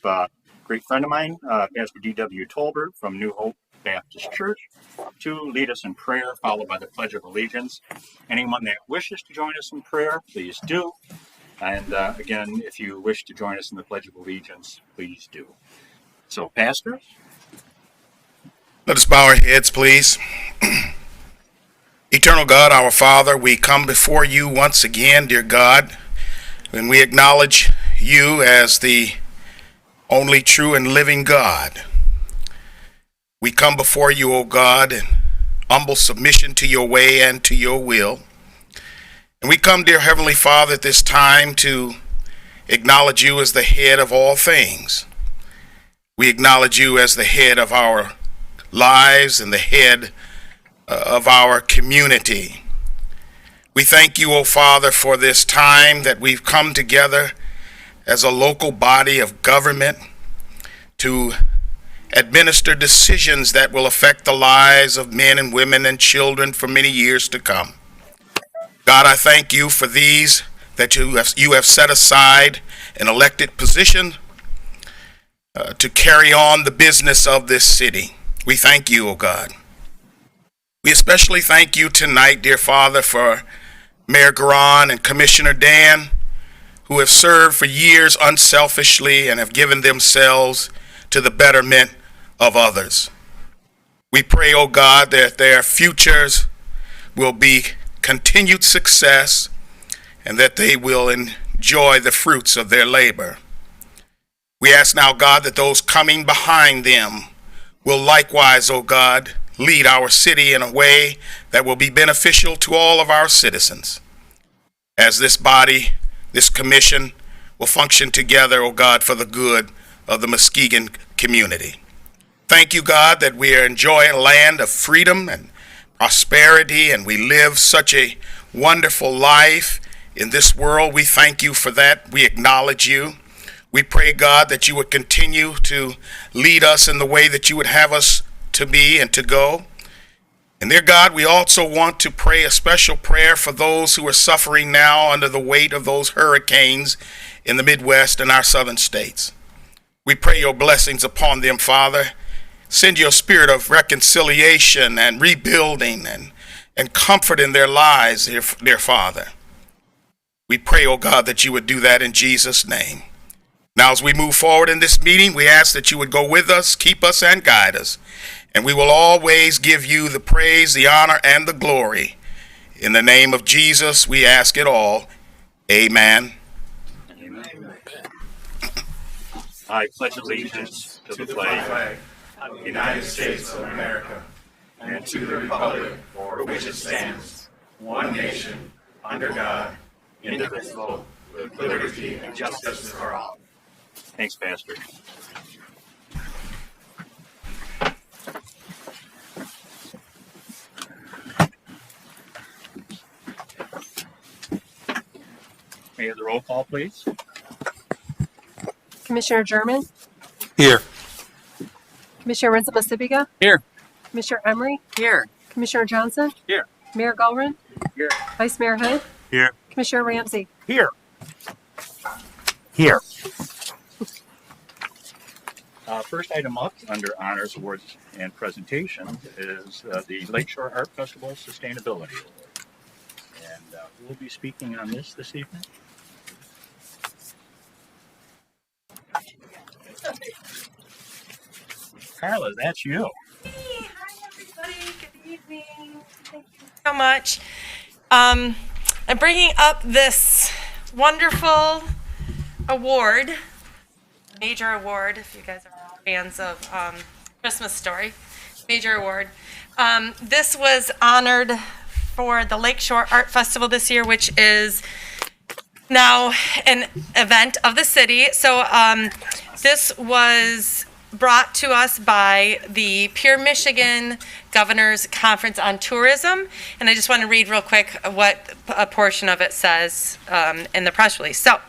A great friend of mine, Pastor D.W. Tolbert from New Hope Baptist Church, to lead us in prayer, followed by the Pledge of Allegiance. Anyone that wishes to join us in prayer, please do. And again, if you wish to join us in the Pledge of Allegiance, please do. So, Pastor? Let us bow our heads, please. Eternal God, our Father, we come before you once again, dear God, and we acknowledge you as the only true and living God. We come before you, O God, in humble submission to your way and to your will. And we come, dear Heavenly Father, at this time to acknowledge you as the head of all things. We acknowledge you as the head of our lives and the head of our community. We thank you, O Father, for this time that we've come together as a local body of government to administer decisions that will affect the lives of men and women and children for many years to come. God, I thank you for these that you have set aside an elected position to carry on the business of this city. We thank you, O God. We especially thank you tonight, dear Father, for Mayor Garan and Commissioner Dan, who have served for years unselfishly and have given themselves to the betterment of others. We pray, O God, that their futures will be continued success and that they will enjoy the fruits of their labor. We ask now, God, that those coming behind them will likewise, O God, lead our city in a way that will be beneficial to all of our citizens. As this body, this commission will function together, O God, for the good of the Muskegon community. Thank you, God, that we are enjoying a land of freedom and prosperity, and we live such a wonderful life in this world. We thank you for that. We acknowledge you. We pray, God, that you would continue to lead us in the way that you would have us to be and to go. And dear God, we also want to pray a special prayer for those who are suffering now under the weight of those hurricanes in the Midwest and our southern states. We pray your blessings upon them, Father. Send your spirit of reconciliation and rebuilding and comfort in their lives, dear Father. We pray, oh God, that you would do that in Jesus' name. Now, as we move forward in this meeting, we ask that you would go with us, keep us, and guide us. And we will always give you the praise, the honor, and the glory. In the name of Jesus, we ask it all. Amen. Amen. I pledge allegiance to the flag of the United States of America and to the republic for which it stands, one nation, under God, indivisible, with liberty and justice for all. Thanks, Pastor. May I have the roll call, please? Commissioner German? Here. Commissioner Renza-Masibiga? Here. Commissioner Emery? Here. Commissioner Johnson? Here. Mayor Gulrin? Here. Vice Mayor Hood? Here. Commissioner Ramsey? Here. Here. First item up under honors, awards, and presentation is the Lakeshore Art Festival Sustainability Award. And we'll be speaking on this evening. Carla, that's you. Hey, hi everybody. Good evening. Thank you so much. I'm bringing up this wonderful award, major award, if you guys are all fans of Christmas Story, major award. This was honored for the Lakeshore Art Festival this year, which is now an event of the city. So this was brought to us by the Pure Michigan Governor's Conference on Tourism. And I just want to read real quick what a portion of it says in the press release. So,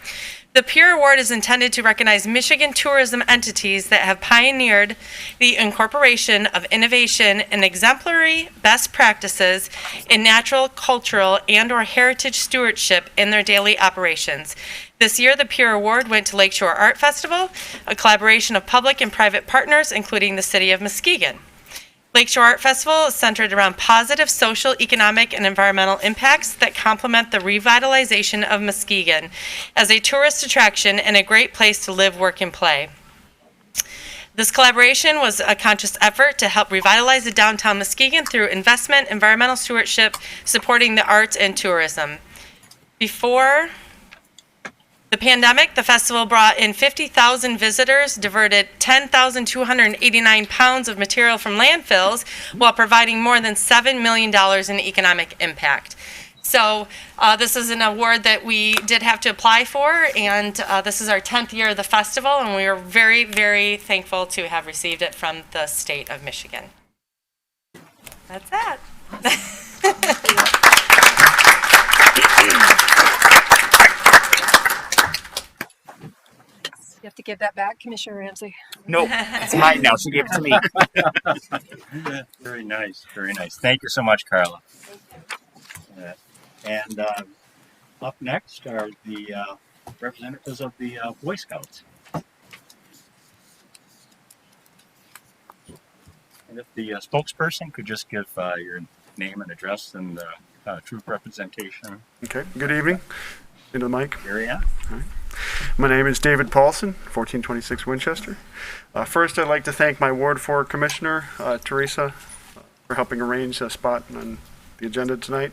the Pure Award is intended to recognize Michigan tourism entities that have pioneered the incorporation of innovation and exemplary best practices in natural, cultural, and/or heritage stewardship in their daily operations. This year, the Peer Award went to Lakeshore Art Festival, a collaboration of public and private partners, including the city of Muskegon. Lakeshore Art Festival is centered around positive social, economic, and environmental impacts that complement the revitalization of Muskegon as a tourist attraction and a great place to live, work, and play. This collaboration was a conscious effort to help revitalize the downtown Muskegon through investment, environmental stewardship, supporting the arts and tourism. Before the pandemic, the festival brought in 50,000 visitors, diverted 10,289 pounds of material from landfills, while providing more than $7 million in economic impact. So this is an award that we did have to apply for, and this is our 10th year of the festival, and we are very, very thankful to have received it from the state of Michigan. That's that. You have to give that back, Commissioner Ramsey. Nope, it's mine now. She gave it to me. Very nice, very nice. Thank you so much, Carla. And up next are the representatives of the Boy Scouts. And if the spokesperson could just give your name and address and troop representation. Okay, good evening. Into the mic. Here you are. My name is David Paulson, 1426 Winchester. First, I'd like to thank my Ward 4 Commissioner, Teresa, for helping arrange a spot on the agenda tonight.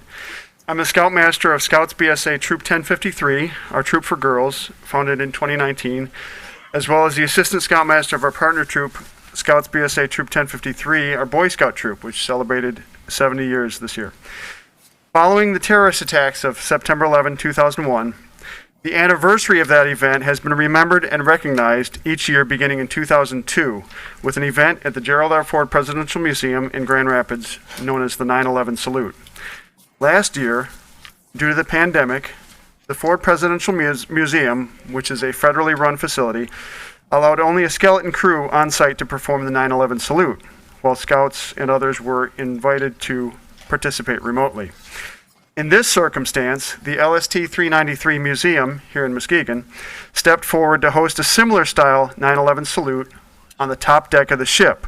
I'm the Scoutmaster of Scouts BSA Troop 1053, our troop for girls, founded in 2019, as well as the Assistant Scoutmaster of our partner troop, Scouts BSA Troop 1053, our Boy Scout troop, which celebrated 70 years this year. Following the terrorist attacks of September 11, 2001, the anniversary of that event has been remembered and recognized each year beginning in 2002 with an event at the Gerald R. Ford Presidential Museum in Grand Rapids known as the 9/11 Salute. Last year, due to the pandemic, the Ford Presidential Museum, which is a federally run facility, allowed only a skeleton crew on site to perform the 9/11 Salute, while scouts and others were invited to participate remotely. In this circumstance, the LST 393 Museum here in Muskegon stepped forward to host a similar style 9/11 salute on the top deck of the ship,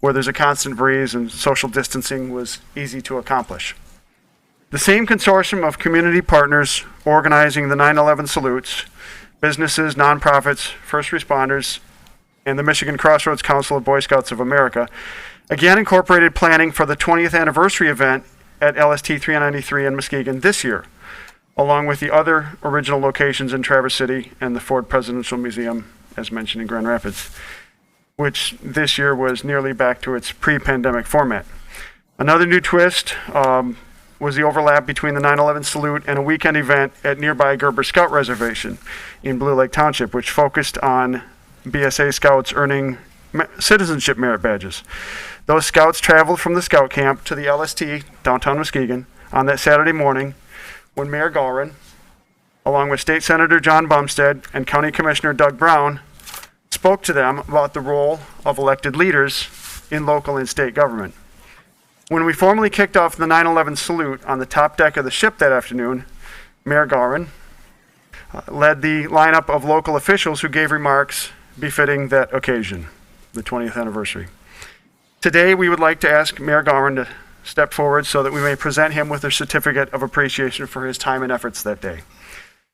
where there's a constant breeze and social distancing was easy to accomplish. The same consortium of community partners organizing the 9/11 salutes, businesses, nonprofits, first responders, and the Michigan Crossroads Council of Boy Scouts of America again incorporated planning for the 20th anniversary event at LST 393 in Muskegon this year, along with the other original locations in Traverse City and the Ford Presidential Museum, as mentioned in Grand Rapids, which this year was nearly back to its pre-pandemic format. Another new twist was the overlap between the 9/11 salute and a weekend event at nearby Gerber Scout Reservation in Blue Lake Township, which focused on BSA scouts earning citizenship merit badges. Those scouts traveled from the scout camp to the LST, downtown Muskegon, on that Saturday morning when Mayor Gallren, along with State Senator John Bumstead and County Commissioner Doug Brown, spoke to them about the role of elected leaders in local and state government. When we formally kicked off the 9/11 salute on the top deck of the ship that afternoon, Mayor Gallren led the lineup of local officials who gave remarks befitting that occasion, the 20th anniversary. Today, we would like to ask Mayor Gallren to step forward so that we may present him with a certificate of appreciation for his time and efforts that day.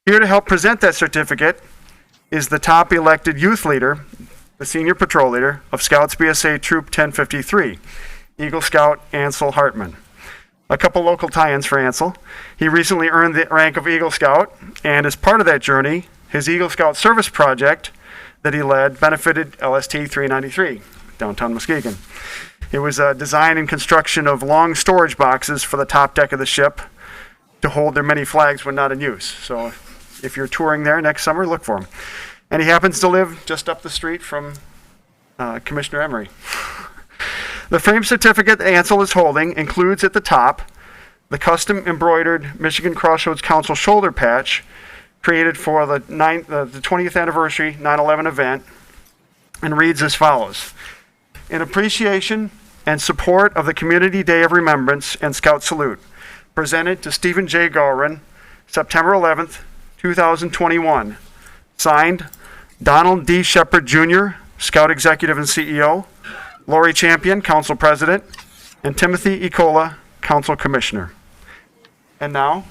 Here to help present that certificate is the top elected youth leader, the senior patrol leader of Scouts BSA Troop 1053, Eagle Scout Ansel Hartman. A couple local tie-ins for Ansel. He recently earned the rank of Eagle Scout, and as part of that journey, his Eagle Scout service project that he led benefited LST 393, downtown Muskegon. It was a design and construction of long storage boxes for the top deck of the ship to hold their many flags when not in use. So if you're touring there next summer, look for him. And he happens to live just up the street from Commissioner Emery. The frame certificate that Ansel is holding includes at the top the custom embroidered Michigan Crossroads Council shoulder patch created for the 20th anniversary 9/11 event and reads as follows. In appreciation and support of the Community Day of Remembrance and Scout Salute, presented to Stephen J. Gallren, September 11th, 2021. Signed, Donald D. Shepard Jr., Scout Executive and CEO, Lori Champion, Council President, and Timothy Ecola, Council Commissioner. And now,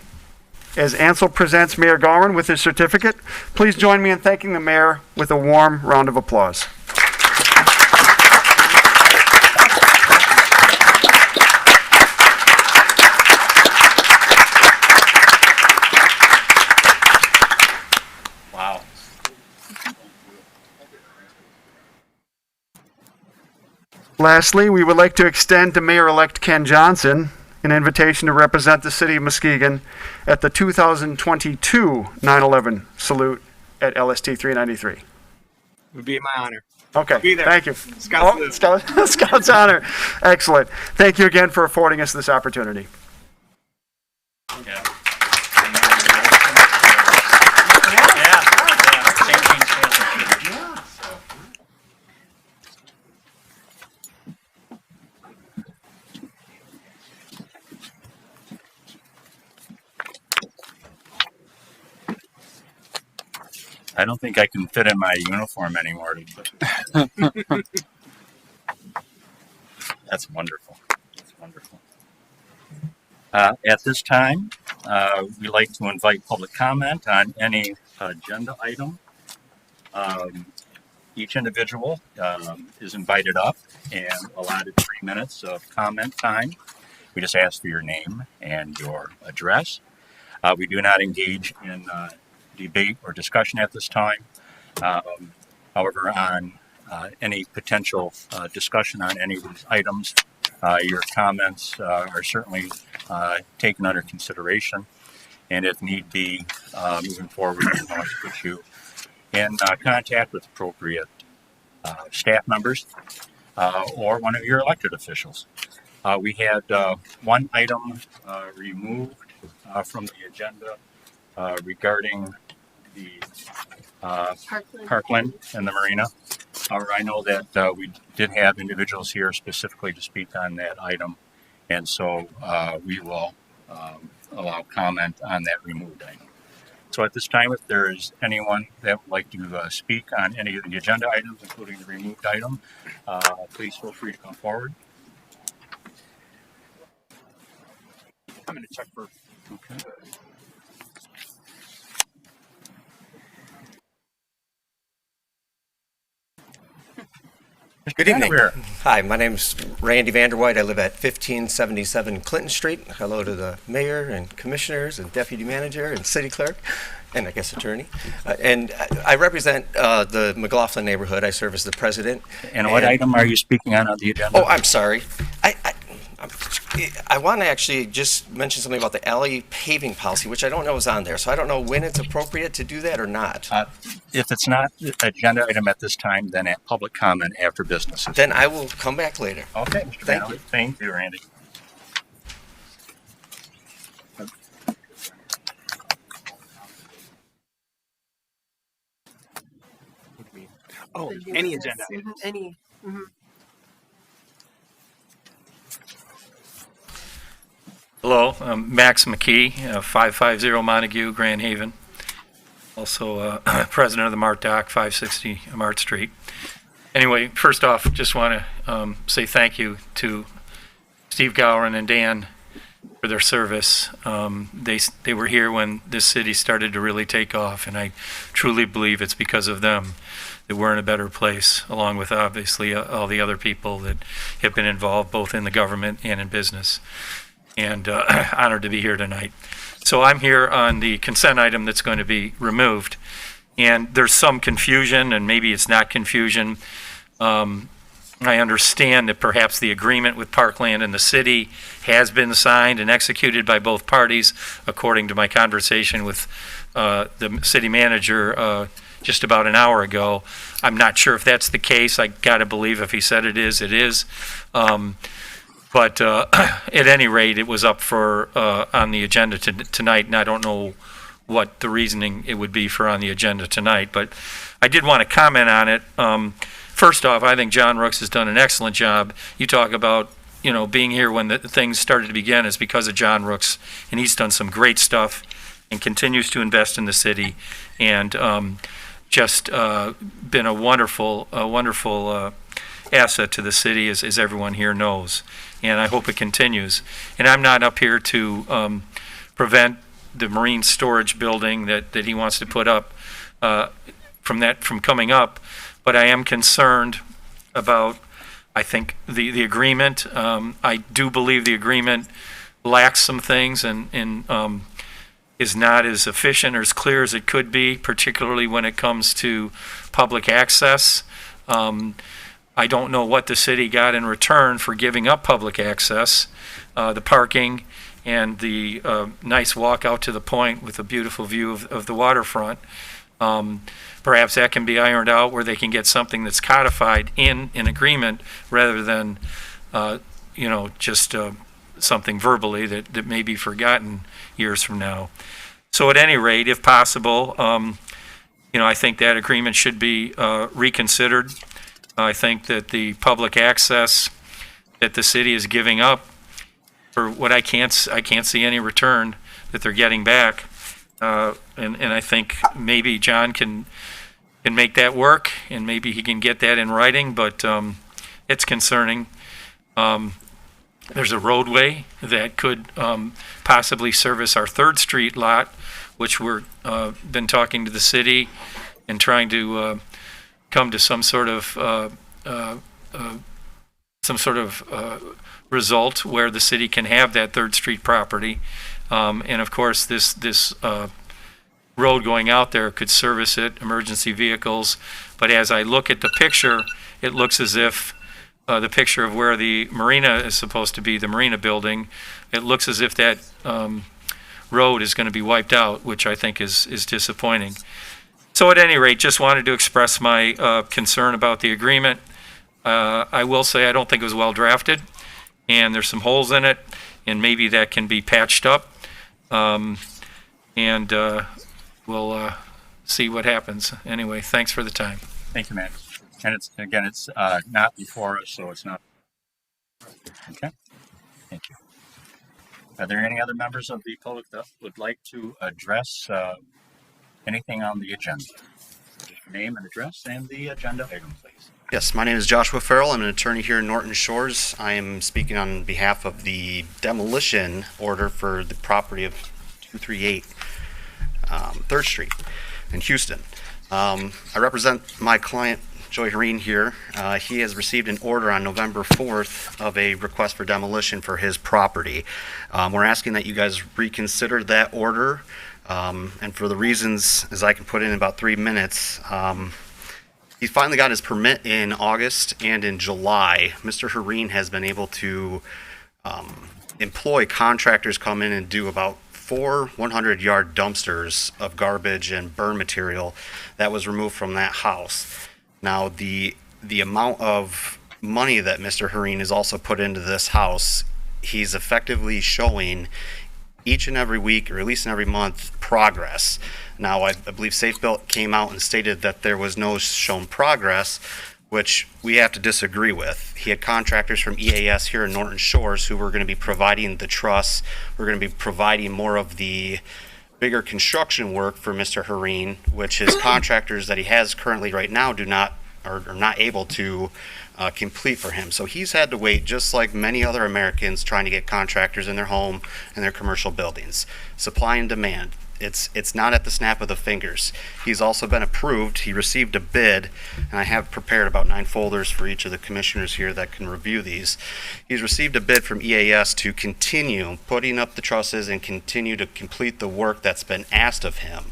as Ansel presents Mayor Gowron with his certificate, please join me in thanking the mayor with a warm round of applause. Wow. Lastly, we would like to extend to Mayor-elect Ken Johnson an invitation to represent the city of Muskegon at the 2022 9/11 salute at LST 393. It would be my honor. Okay, Be there. thank you. Scouts Scout's honor. Excellent. Thank you again for affording us this opportunity. Yeah. I don't think I can fit in my uniform anymore. That's wonderful. That's wonderful. At this time, we like to invite public comment on any agenda item. Each individual is invited up and allotted 3 minutes of comment time. We just ask for your name and your address. We do not engage in debate or discussion at this time. However, on any potential discussion on any of these items, your comments are certainly taken under consideration. And if need be, moving forward, we want to put you in contact with appropriate staff members or one of your elected officials. We had one item removed from the agenda regarding the Parkland and the marina. However, I know that we did have individuals here specifically to speak on that item, and so we will allow comment on that removed item. So at this time, if there is anyone that would like to speak on any of the agenda items, including the removed item, please feel free to come forward. I'm going to check for. Okay. Good evening. Here. Hi, my name is Randy Vanderwhite. I live at 1577 Clinton Street. Hello to the mayor and commissioners and deputy manager and city clerk and I guess attorney. And I represent the McLaughlin neighborhood. I serve as the president. And what item are you speaking on the agenda? Oh, I'm sorry. I want to actually just mention something about the alley paving policy, which I don't know is on there. So I don't know when it's appropriate to do that or not. If it's not an agenda item at this time, then at public comment after business. Then I will come back later. Okay, Mr. Thank Vanderwhite. you. Thank you, Randy. Oh, any agenda. Any. Hello, I'm Max McKee, 550 Montague, Grand Haven. Also president of the Mart Dock, 560 Mart Street. Anyway, first off, just want to say thank you to Steve Gowron and Dan for their service. They were here when this city started to really take off, and I truly believe it's because of them that we're in a better place, along with obviously all the other people that have been involved both in the government and in business. And honored to be here tonight. So I'm here on the consent item that's going to be removed. And there's some confusion, and maybe it's not confusion. I understand that perhaps the agreement with Parkland and the city has been signed and executed by both parties, according to my conversation with the city manager just about an hour ago. I'm not sure if that's the case. I got to believe if he said it is, it is. But at any rate, it was up for on the agenda tonight, and I don't know what the reasoning it would be for on the agenda tonight. But I did want to comment on it. First off, I think John Rooks has done an excellent job. You talk about, being here when the things started to begin is because of John Rooks, and he's done some great stuff and continues to invest in the city, and just been a wonderful asset to the city, as everyone here knows. And I hope it continues. And I'm not up here to prevent the marine storage building that he wants to put up from coming up, but I am concerned about, I think, the agreement. I do believe the agreement lacks some things and is not as efficient or as clear as it could be, particularly when it comes to public access. I don't know what the city got in return for giving up public access, the parking and the nice walk out to the point with a beautiful view of the waterfront. Perhaps that can be ironed out where they can get something that's codified in an agreement rather than, just something verbally that may be forgotten years from now. So at any rate, if possible, I think that agreement should be reconsidered. I think that the public access that the city is giving up, for what I can't see any return that they're getting back. And I think maybe John can make that work, and maybe he can get that in writing, but it's concerning. There's a roadway that could possibly service our 3rd Street lot, which we're been talking to the city and trying to come to some sort of result where the city can have that 3rd Street property. And of course, this road going out there could service it, emergency vehicles. But as I look at the picture, it looks as if the picture of where the marina is supposed to be, the marina building, it looks as if that road is going to be wiped out, which I think is disappointing. So at any rate, just wanted to express my concern about the agreement. I will say I don't think it was well drafted, and there's some holes in it, and maybe that can be patched up. And we'll see what happens. Anyway, thanks for the time. Thank you, Matt. And it's not before us, so it's not. Okay. Thank you. Are there any other members of the public that would like to address anything on the agenda? Name and address and the agenda item, please. Yes, my name is Joshua Farrell. I'm an attorney here in Norton Shores. I am speaking on behalf of the demolition order for the property of 238 3rd Street in Houston. I represent my client, Joey Hareen, here. He has received an order on November 4th of a request for demolition for his property. We're asking that you guys reconsider that order, and for the reasons, as I can put in about 3 minutes, he finally got his permit in August, and in July, Mr. Hareen has been able to employ contractors come in and do about 4 100-yard dumpsters of garbage and burn material that was removed from that house. Now, the amount of money that Mr. Hareen has also put into this house, he's effectively showing each and every week, or at least in every month, progress. Now, I believe Safe Built came out and stated that there was no shown progress, which we have to disagree with. He had contractors from EAS here in Norton Shores who were going to be providing the truss. We're going to be providing more of the bigger construction work for Mr. Hareen, which his contractors that he has currently right now are not able to complete for him. So he's had to wait, just like many other Americans trying to get contractors in their home and their commercial buildings. Supply and demand. It's not at the snap of the fingers. He's also been approved. He received a bid, and I have prepared about 9 folders for each of the commissioners here that can review these. He's received a bid from EAS to continue putting up the trusses and continue to complete the work that's been asked of him.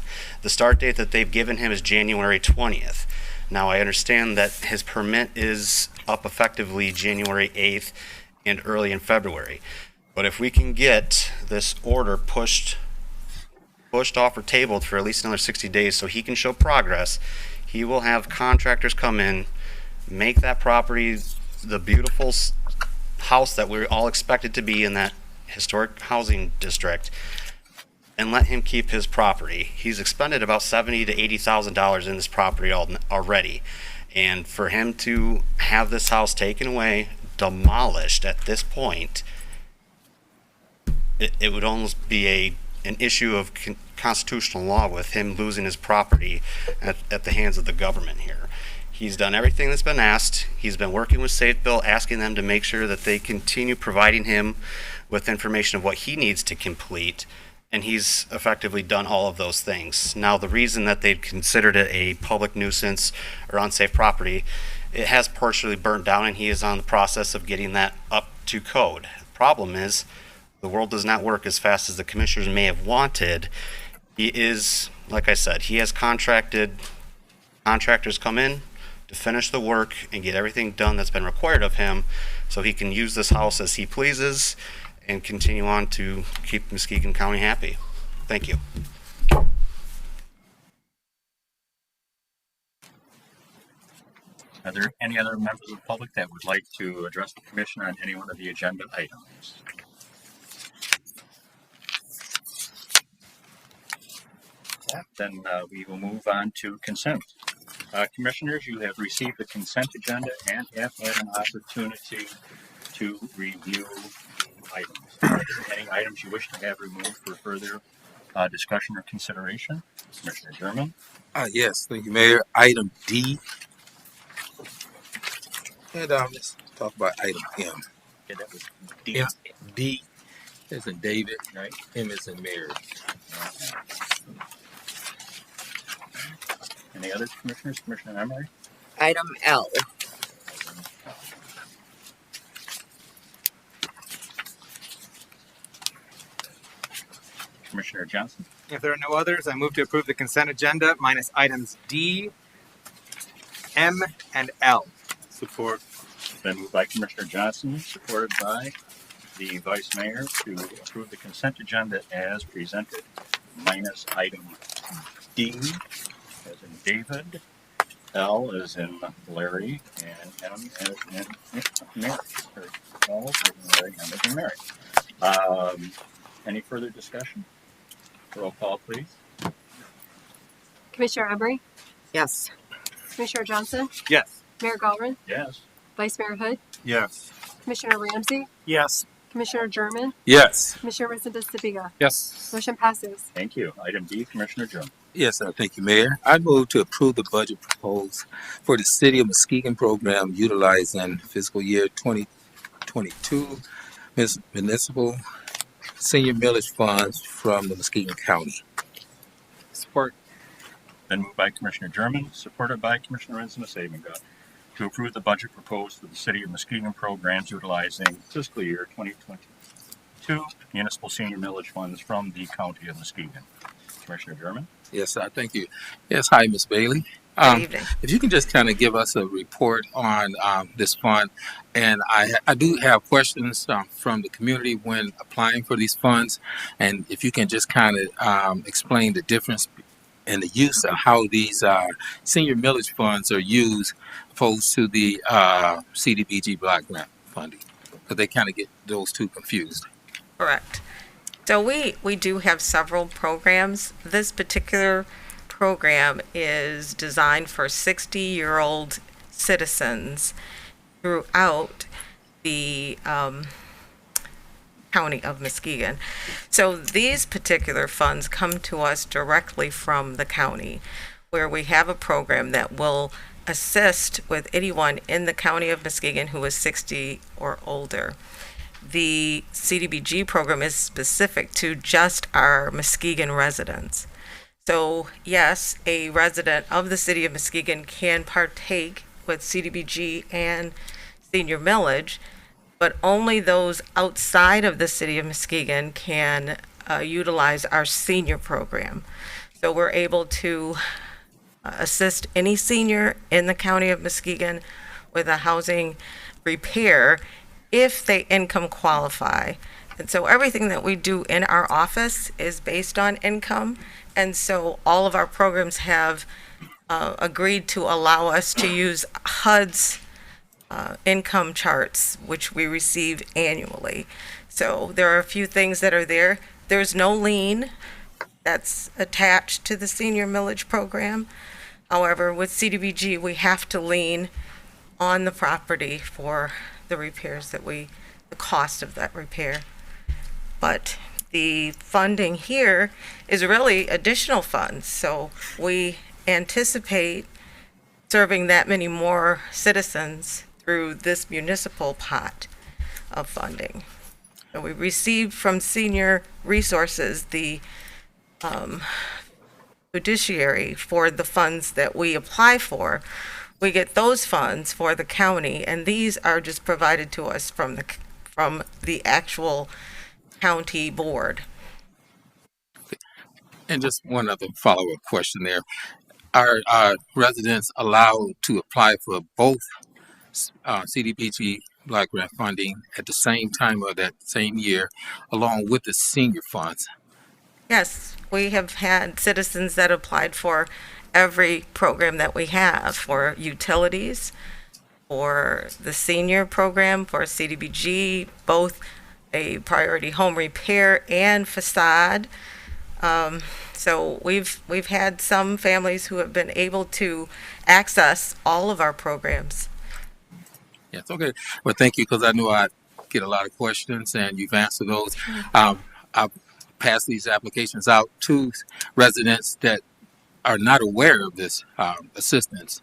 The start date that they've given him is January 20th. Now, I understand that his permit is up effectively January 8th and early in February. But if we can get this order pushed off or tabled for at least another 60 days so he can show progress, he will have contractors come in, make that property the beautiful house that we all expected to be in that historic housing district, and let him keep his property. He's expended about $70,000 to $80,000 in this property already, and for him to have this house taken away, demolished at this point, it would almost be a an issue of constitutional law with him losing his property at the hands of the government here. He's done everything that's been asked. He's been working with Safeville, asking them to make sure that they continue providing him with information of what he needs to complete, and he's effectively done all of those things. Now, the reason that they'd considered it a public nuisance or unsafe property, it has partially burnt down, and he is on the process of getting that up to code. The problem is, the world does not work as fast as the commissioners may have wanted. He is, like I said, he has contractors come in to finish the work and get everything done that's been required of him so he can use this house as he pleases and continue on to keep Muskegon County happy. Thank you. Are there any other members of the public that would like to address the commission on any one of the agenda items? Then we will move on to consent. Commissioners, you have received the consent agenda and have had an opportunity to review the items. Are there any items you wish to have removed for further discussion or consideration? Commissioner German? Yes, thank you, Mayor. Item D. And let's talk about item M. Okay, that was D. M. D as in David, right? M as in Mary. Any other commissioners? Commissioner Emery? Item L. Commissioner Johnson? If there are no others, I move to approve the consent agenda minus items D, M, and L. Support. Then moved by Commissioner Johnson, supported by the Vice Mayor to approve the consent agenda as presented, minus item D, as in David, L as in Larry, and M as in Mary. Or L as in Larry, M as in Mary. Any further discussion? Roll call, please. Commissioner Emery, Yes. Commissioner Johnson, Yes. Mayor Galvin, Yes. Vice Mayor Hood, Yes. Commissioner Ramsey, Yes. Commissioner German, Yes. Commissioner Resendez-Sabiga. Yes. Motion passes. Thank you. Item D, Commissioner German. Yes, thank you, Mayor. I move to approve the budget proposed for the City of Muskegon program utilizing fiscal year 2022 municipal senior millage funds from the Muskegon County. Support. Then moved by Commissioner German, supported by Commissioner Resendez-Sabiga, to approve the budget proposed for the City of Muskegon programs utilizing fiscal year 2022 municipal senior millage funds from the County of Muskegon. Commissioner German? Yes, thank you. Yes, hi, Ms. Bailey. Good evening. If you can just kind of give us a report on this fund, and I do have questions from the community when applying for these funds, and if you can just kind of explain the difference in the use of how these senior millage funds are used opposed to the CDBG block grant funding, because they kind of get those two confused. Correct. So we do have several programs. This particular program is designed for 60-year-old citizens throughout the county of Muskegon. So these particular funds come to us directly from the county, where we have a program that will assist with anyone in the county of Muskegon who is 60 or older. The CDBG program is specific to just our Muskegon residents. So yes, a resident of the city of Muskegon can partake with CDBG and senior millage, but only those outside of the city of Muskegon can utilize our senior program. So we're able to assist any senior in the county of Muskegon with a housing repair if they income qualify. And so everything that we do in our office is based on income. And so all of our programs have agreed to allow us to use HUD's income charts, which we receive annually. So there are a few things that are there. There's no lien that's attached to the senior millage program. However, with CDBG, we have to lien on the property for the repairs that the cost of that repair. But the funding here is really additional funds. So we anticipate serving that many more citizens through this municipal pot of funding. So we received from Senior Resources the fiduciary for the funds that we apply for. We get those funds for the county, and these are just provided to us from the actual county board. And just one other follow-up question there. Are residents allowed to apply for both CDBG Block Grant funding at the same time or that same year, along with the senior funds? Yes, we have had citizens that applied for every program that we have, for utilities, for the senior program, for CDBG, both a priority home repair and facade. So we've had some families who have been able to access all of our programs. Yes, okay. Well, thank you, because I knew I'd get a lot of questions, and you've answered those. I've passed these applications out to residents that are not aware of this assistance,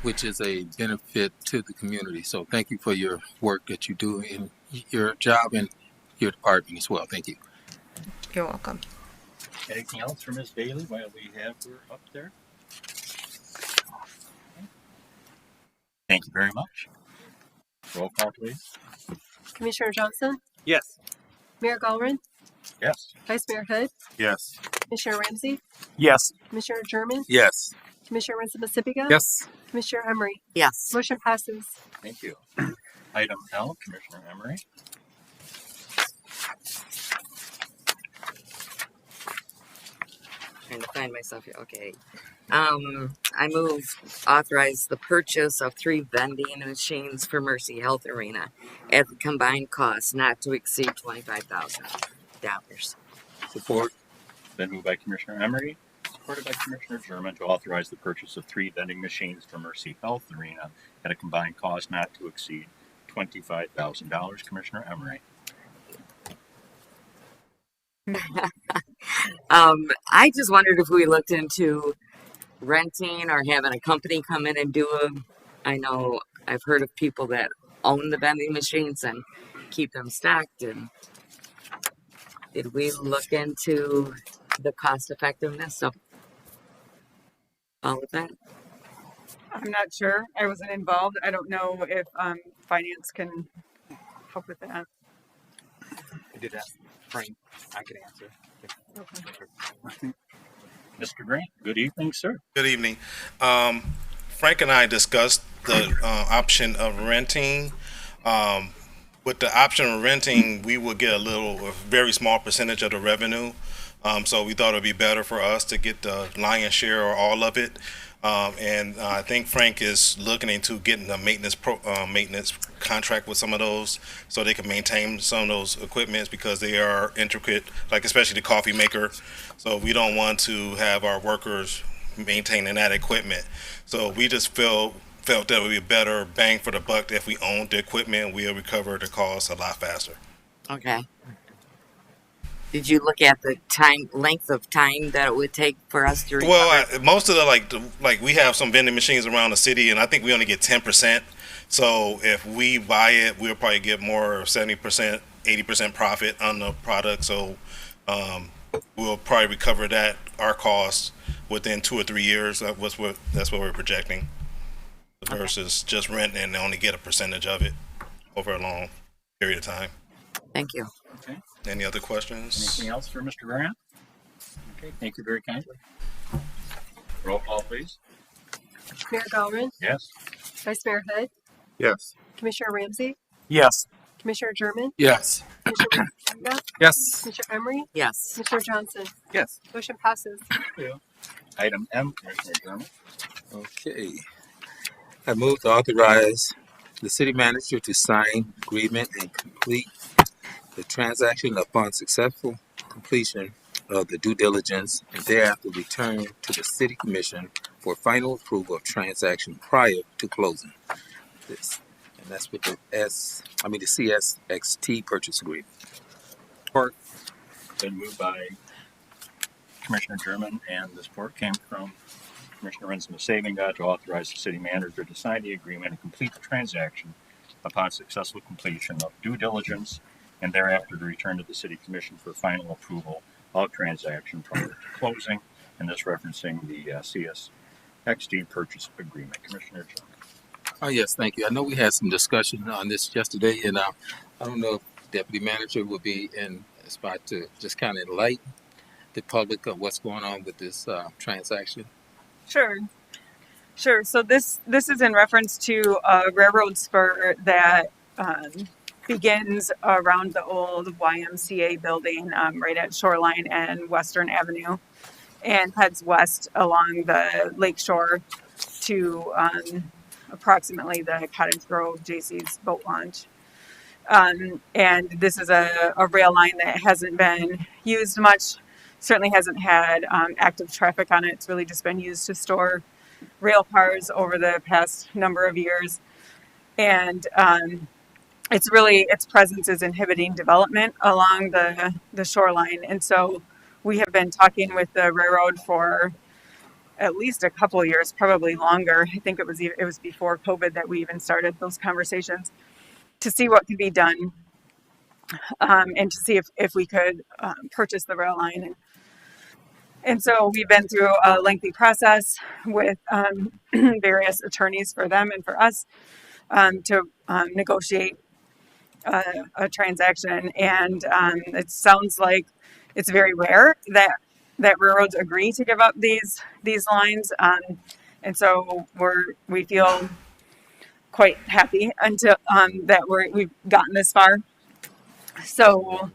which is a benefit to the community. So thank you for your work that you do in your job and your department as well. Thank you. You're welcome. Anything else for Ms. Bailey while we have her up there? Thank you very much. Roll call, please. Commissioner Johnson, Yes. Mayor Gallren, Yes. Vice Mayor Hood, Yes. Commissioner Ramsey, Yes. Commissioner German, Yes. Commissioner Winston-Pacifica, Yes. Commissioner Emery. Yes. Motion passes. Thank you. Item L, Commissioner Emery. Trying to find myself here. Okay. I move authorize the purchase of 3 vending machines for Mercy Health Arena at the combined cost not to exceed $25,000. Support. Then moved by Commissioner Emery, supported by Commissioner German, to authorize the purchase of 3 vending machines for Mercy Health Arena at a combined cost not to exceed $25,000. Commissioner Emery. I just wondered if we looked into renting or having a company come in and do them. I know I've heard of people that own the vending machines and keep them stocked. And did we look into the cost effectiveness of all of that? I'm not sure. I wasn't involved. I don't know if finance can help with that. I did ask Frank. I could answer. Mr. Grant, good evening, sir. Good evening. Frank and I discussed the option of renting. With the option of renting, we would get a very small percentage of the revenue. So we thought it would be better for us to get the lion's share or all of it. And I think Frank is looking into getting a maintenance contract with some of those, so they can maintain some of those equipments, because they are intricate, like especially the coffee maker. So we don't want to have our workers maintaining that equipment. So we just felt that it would be a better bang for the buck if we owned the equipment. We'll recover the cost a lot faster. Okay. Did you look at the length of time that it would take for us to recover? Well, most of the we have some vending machines around the city, and I think we only get 10%. So if we buy it, we'll probably get more 70%, 80% profit on the product. So we'll probably recover our costs within 2 or 3 years. That's what we're projecting, versus just renting and only get a percentage of it over a long period of time. Thank you. Okay. Any other questions? Anything else for Mr. Grant? Okay, thank you very kindly. Roll call, please. Mayor Gallren, Yes. Vice Mayor Hood, Yes. Commissioner Ramsey, Yes. Commissioner German, Yes. Commissioner Winston-Pacifica, Yes. Commissioner Emery, Yes. Commissioner Johnson. Yes. Motion passes. Item M, Commissioner German. Okay. I move to authorize the city manager to sign agreement and complete the transaction upon successful completion of the due diligence, and thereafter return to the city commission for final approval of transaction prior to closing. This, and that's with the CSXT purchase agreement. Support. Been moved by Commissioner German, and the support came from Commissioner Rensma Saving God to authorize the city manager to sign the agreement and complete the transaction upon successful completion of due diligence and thereafter to return to the city commission for final approval of transaction prior to closing, and this referencing the CSXD purchase agreement. Commissioner German. Oh, yes, thank you. I know we had some discussion on this yesterday, and I don't know if Deputy Manager will be in a spot to just kind of enlighten the public of what's going on with this transaction. Sure. Sure. So this is in reference to a railroad spur that begins around the old YMCA building right at Shoreline and Western Avenue and heads west along the lakeshore to approximately the Cottage Grove JC's boat launch. And this is a rail line that hasn't been used much, certainly hasn't had active traffic on it. It's really just been used to store rail cars over the past number of years. And its presence is inhibiting development along the shoreline. And so we have been talking with the railroad for at least a couple of years, probably longer. I think it was before COVID that we even started those conversations to see what could be done, and to see if we could purchase the rail line. And so we've been through a lengthy process with various attorneys for them and for us to negotiate a transaction. And it sounds like it's very rare that railroads agree to give up these lines. And so we feel quite happy until that we've gotten this far. So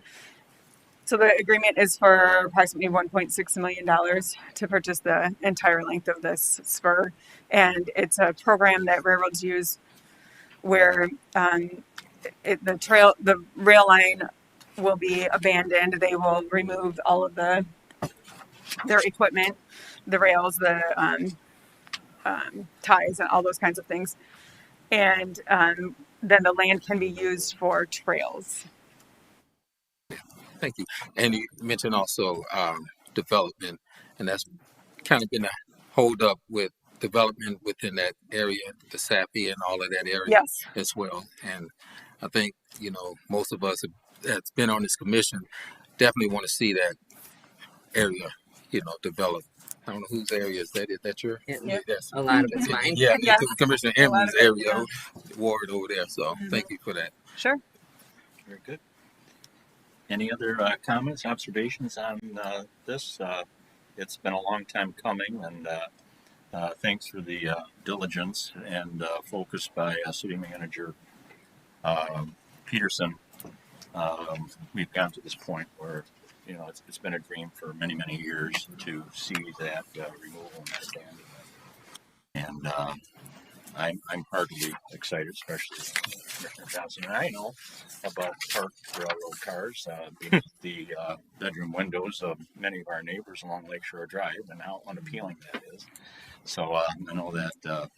the agreement is for approximately $1.6 million to purchase the entire length of this spur. And it's a program that railroads use where the rail line will be abandoned. They will remove all of their equipment, the rails, the ties, and all those kinds of things. And then the land can be used for trails. Thank you. And you mentioned also development, and that's kind of been a hold up with development within that area, the Sappy and all of that area. Yes. As well. And I think, most of us that's been on this commission definitely want to see that area, develop. I don't know whose area is that. Is that your? Yeah. A lot of it's mine. Yeah, Yes. Commissioner Emmons' area, ward over there. So thank you for that. Sure. Very good. Any other comments, observations on this? It's been a long time coming, and thanks for the diligence and focus by City Manager Peterson. We've gotten to this point where it's been a dream for many, many years to see that removal and that abandonment. And I'm heartily excited, especially Commissioner Johnson and I know about parked railroad cars beneath the bedroom windows of many of our neighbors along Lakeshore Drive, and how unappealing that is. So I know that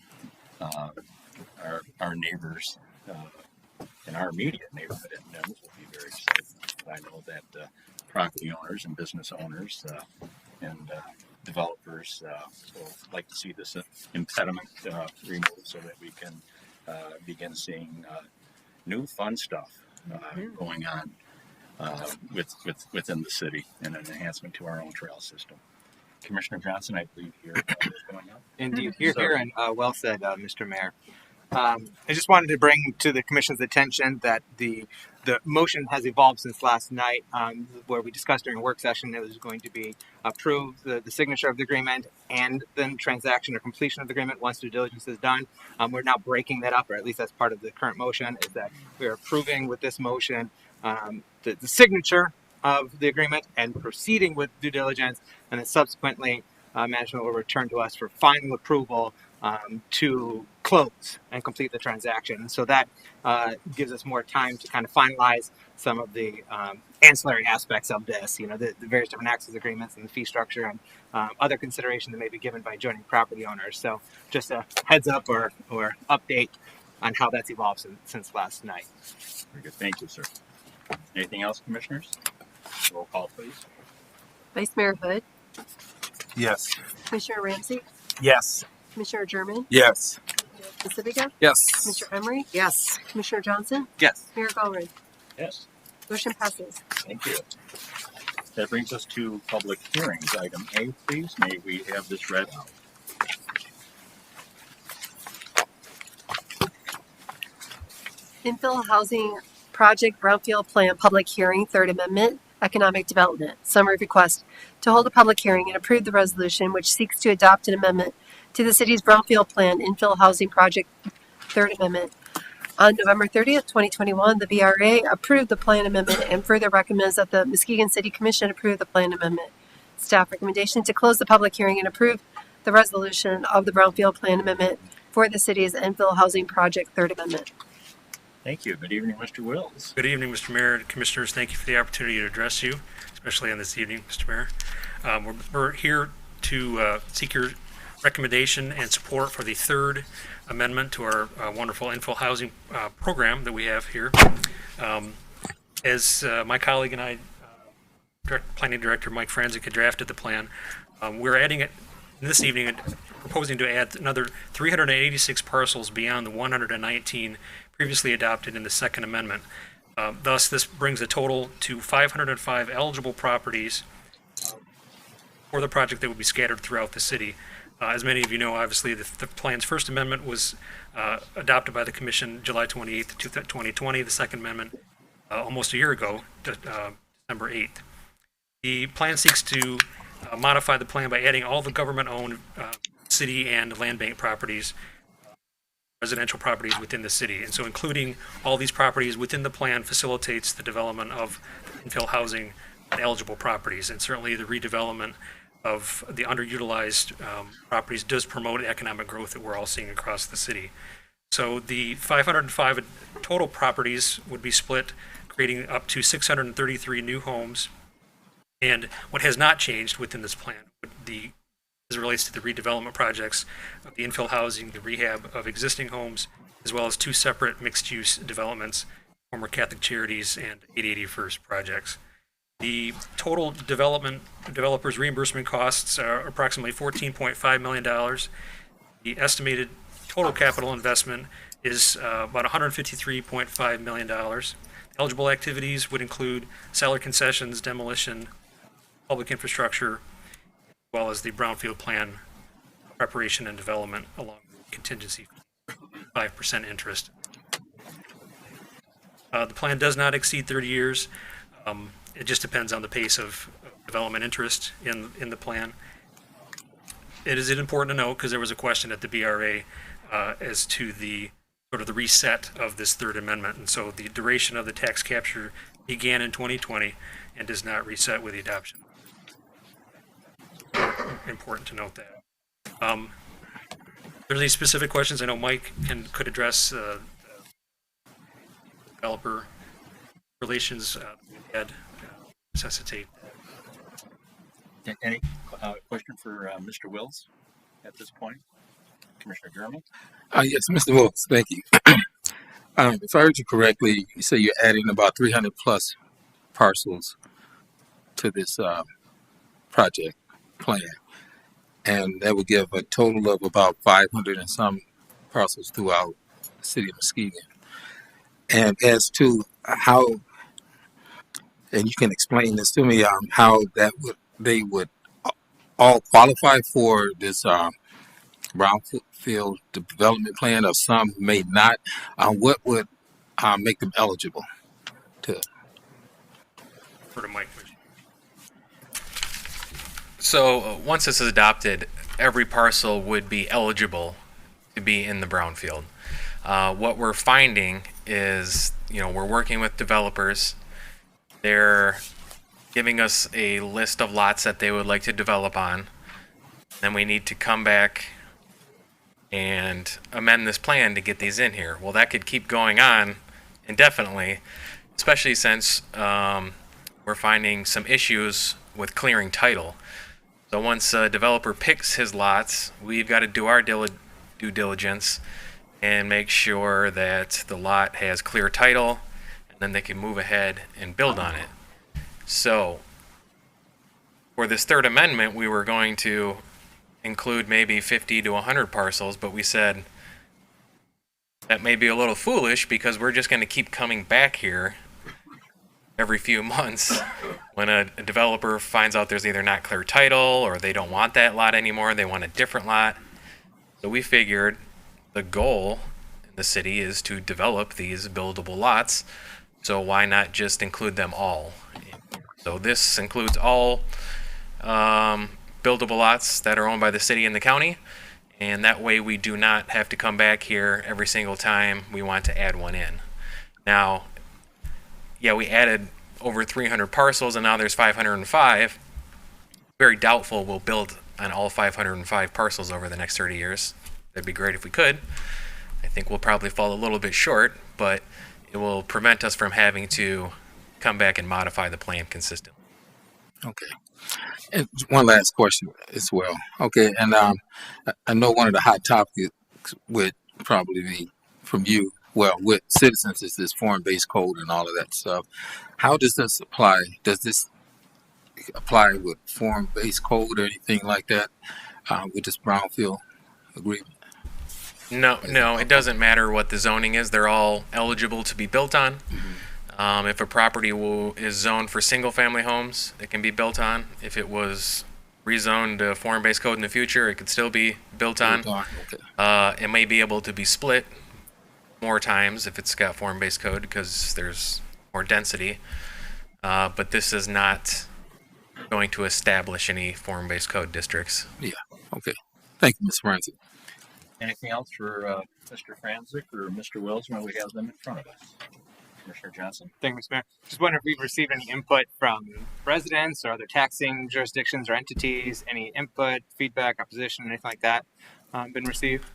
our neighbors in our immediate neighborhood at NIMS will be very excited. I know that property owners and business owners and developers will like to see this impediment removed so that we can begin seeing new fun stuff going on within the city and an enhancement to our own trail system. Commissioner Johnson, I believe here is going up. Indeed, here, and well said, Mr. Mayor. I just wanted to bring to the Commission's attention that the motion has evolved since last night, where we discussed during a work session it was going to be approved, the signature of the agreement and then transaction or completion of the agreement once due diligence is done. We're now breaking that up, or at least that's part of the current motion, is that we're approving with this motion the signature of the agreement and proceeding with due diligence, and then subsequently management will return to us for final approval to close and complete the transaction. And so that gives us more time to kind of finalize some of the ancillary aspects of this, the various different access agreements and the fee structure and other consideration that may be given by adjoining property owners. So just a heads up or update on how that's evolved since last night. Very good. Thank you, sir. Anything else, commissioners? Roll call, please. Vice Mayor Hood, Yes. Commissioner Ramsey, Yes. Commissioner German, Yes. Pacifica, Yes. Commissioner Emery, Yes. Commissioner Johnson, Yes. Mayor Gallred. Yes. Motion passes. Thank you. That brings us to public hearings. Item A, please. May we have this read out? Infill Housing Project Brownfield Plan Public Hearing, Third Amendment, Economic Development. Summary request to hold a public hearing and approve the resolution which seeks to adopt an amendment to the city's Brownfield Plan Infill Housing Project, Third Amendment. On November 30th, 2021, the BRA approved the plan amendment and further recommends that the Muskegon City Commission approve the plan amendment. Staff recommendation to close the public hearing and approve the resolution of the Brownfield Plan Amendment for the city's infill housing project, Third Amendment. Thank you. Good evening, Mr. Wills. Good evening, Mr. Mayor and Commissioners. Thank you for the opportunity to address you, especially on this evening, Mr. Mayor. We're here to seek your recommendation and support for the Third Amendment to our wonderful infill housing program that we have here. As my colleague and I, Planning Director Mike Franzik, had drafted the plan, we're adding it this evening, proposing to add another 386 parcels beyond the 119 previously adopted in the Second Amendment. Thus, this brings the total to 505 eligible properties for the project that would be scattered throughout the city. As many of you know, obviously, the plan's First Amendment was adopted by the Commission July 28th, 2020. The Second Amendment almost a year ago, December 8th. The plan seeks to modify the plan by adding all the government-owned city and land bank properties, residential properties within the city. And so including all these properties within the plan facilitates the development of infill housing on eligible properties. And certainly the redevelopment of the underutilized properties does promote economic growth that we're all seeing across the city. So the 505 total properties would be split, creating up to 633 new homes. And what has not changed within this plan, as it relates to the redevelopment projects of the infill housing, the rehab of existing homes, as well as two separate mixed-use developments, former Catholic Charities and 881st projects. The total developers' reimbursement costs are approximately $14.5 million. The estimated total capital investment is about $153.5 million. Eligible activities would include seller concessions, demolition, public infrastructure, as well as the brownfield plan preparation and development along with contingency 5% interest. The plan does not exceed 30 years. It just depends on the pace of development interest in the plan. It is important to note, because there was a question at the BRA as to the sort of the reset of this Third Amendment. And so the duration of the tax capture began in 2020 and does not reset with the adoption. Important to note that. If there's any specific questions, I know Mike could address developer relations we had necessitate. Any question for Mr. Wills at this point? Commissioner German? Yes, Mr. Wilkes, thank you. If I heard you correctly, you say you're adding about 300 plus parcels to this project plan, and that would give a total of about 500 and some parcels throughout the city of Muskegon. And as to how, and you can explain this to me, how they would all qualify for this brownfield development plan, or some may not. What would make them eligible to? For the Mike. So once this is adopted, every parcel would be eligible to be in the brownfield. What we're finding is, we're working with developers. They're giving us a list of lots that they would like to develop on. Then we need to come back and amend this plan to get these in here. Well, that could keep going on indefinitely, especially since we're finding some issues with clearing title. So once a developer picks his lots, we've got to do our due diligence and make sure that the lot has clear title, and then they can move ahead and build on it. So for this third amendment, we were going to include maybe 50 to 100 parcels, but we said that may be a little foolish because we're just going to keep coming back here every few months when a developer finds out there's either not clear title or they don't want that lot anymore, they want a different lot. So we figured the goal in the city is to develop these buildable lots, so why not just include them all? So this includes all buildable lots that are owned by the city and the county, and that way we do not have to come back here every single time we want to add one in. Now, yeah, we added over 300 parcels and now there's 505. Very doubtful we'll build on all 505 parcels over the next 30 years. That'd be great if we could. I think we'll probably fall a little bit short, but it will prevent us from having to come back and modify the plan consistently. Okay. And one last question as well. Okay, and I know one of the hot topics would probably be from you, well, with citizens is this form-based code and all of that stuff. How does this apply? Does this apply with form-based code or anything like that with this brownfield agreement? No, it doesn't matter what the zoning is. They're all eligible to be built on. If a property is zoned for single-family homes, it can be built on. If it was rezoned to form-based code in the future, it could still be built on. Okay. It may be able to be split more times if it's got form-based code because there's more density. But this is not going to establish any form-based code districts. Yeah. Okay. Thank you, Mr. Francis. Anything else for Mr. Franzik or Mr. Wills when we have them in front of us? Commissioner Johnson. Thank you, Mr. Mayor. Just wondering if we've received any input from residents or other taxing jurisdictions or entities, any input, feedback, opposition, anything like that been received?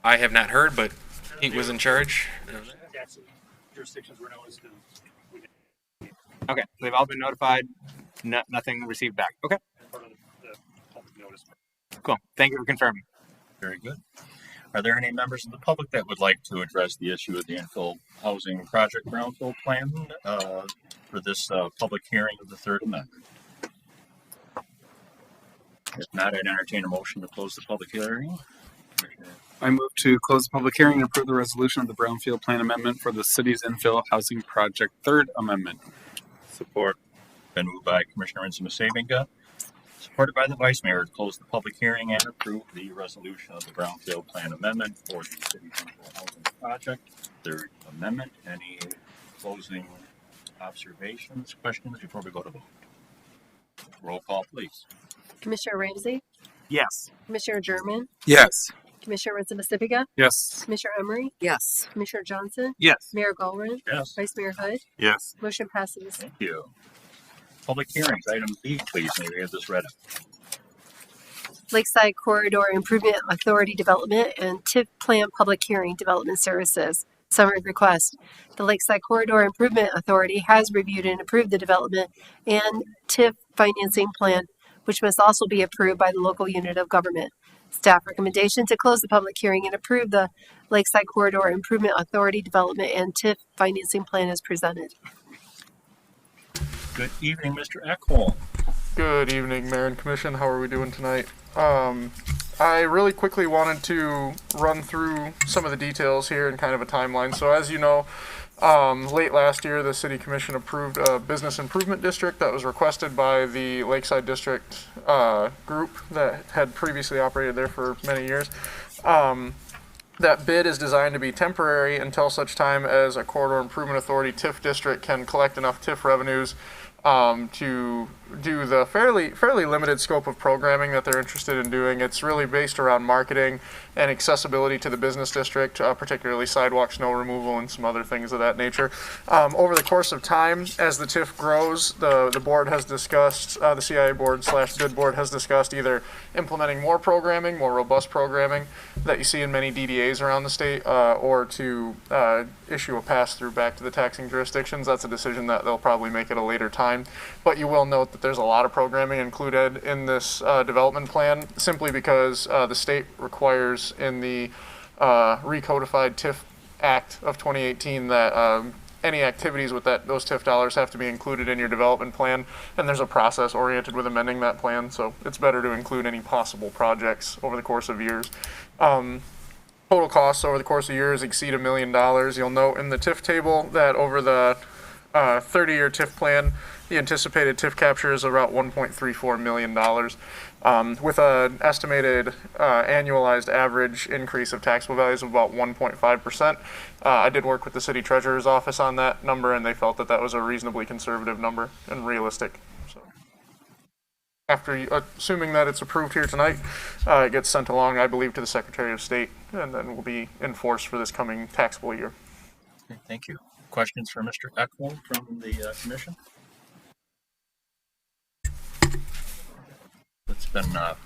I have not heard, but Pete was in charge. Jurisdictions were noticed. Okay, they've all been notified. Nothing received back. Okay. Cool. Thank you for confirming. Very good. Are there any members of the public that would like to address the issue of the infill housing project brownfield plan for this public hearing of the Third Amendment? If not, I'd entertain a motion to close the public hearing. I move to close the public hearing and approve the resolution of the brownfield plan amendment for the city's infill housing project Third Amendment. Support. Been moved by Commissioner Savinga, supported by the Vice Mayor, to close the public hearing and approve the resolution of the brownfield plan amendment for the city's infill housing project Third Amendment. Any closing observations, questions before we go to vote? Roll call, please. Commissioner Ramsey, Yes. Commissioner German, Yes. Commissioner Rizza-Pacifica, Yes. Commissioner Emery, Yes. Commissioner Johnson, Yes. Mayor Goldman, Yes. Vice Mayor Hood. Yes. Motion passes. Thank you. Public hearings, item B, please. May we have this read? Lakeside Corridor Improvement Authority Development and TIF Plan Public Hearing Development Services. Summary request. The Lakeside Corridor Improvement Authority has reviewed and approved the development and TIF financing plan, which must also be approved by the local unit of government. Staff recommendation to close the public hearing and approve the Lakeside Corridor Improvement Authority Development and TIF financing plan as presented. Good evening, Mr. Eckholm. Good evening, Mayor and Commission. How are we doing tonight? I really quickly wanted to run through some of the details here and kind of a timeline. So as you know, late last year, the City Commission approved a business improvement district that was requested by the Lakeside District group that had previously operated there for many years. That bid is designed to be temporary until such time as a Corridor Improvement Authority TIF district can collect enough TIF revenues to do the fairly limited scope of programming that they're interested in doing. It's really based around marketing and accessibility to the business district, particularly sidewalk, snow removal, and some other things of that nature. Over the course of time, as the TIF grows, the board has discussed, the CIA board / bid board has discussed either implementing more programming, more robust programming that you see in many DDAs around the state, or to issue a pass-through back to the taxing jurisdictions. That's a decision that they'll probably make at a later time. But you will note that there's a lot of programming included in this development plan, simply because the state requires in the recodified TIF Act of 2018 that any activities with those TIF dollars have to be included in your development plan, and there's a process oriented with amending that plan, so it's better to include any possible projects over the course of years. Total costs over the course of years exceed $1 million. You'll note in the TIF table that over the 30-year TIF plan, the anticipated TIF capture is about $1.34 million, with an estimated annualized average increase of taxable values of about 1.5%. I did work with the city treasurer's office on that number, and they felt that that was a reasonably conservative number and realistic. So, assuming that it's approved here tonight, it gets sent along, I believe, to the Secretary of State, and then will be enforced for this coming taxable year. Okay, thank you. Questions for Mr. Eckholm from the commission? It's been a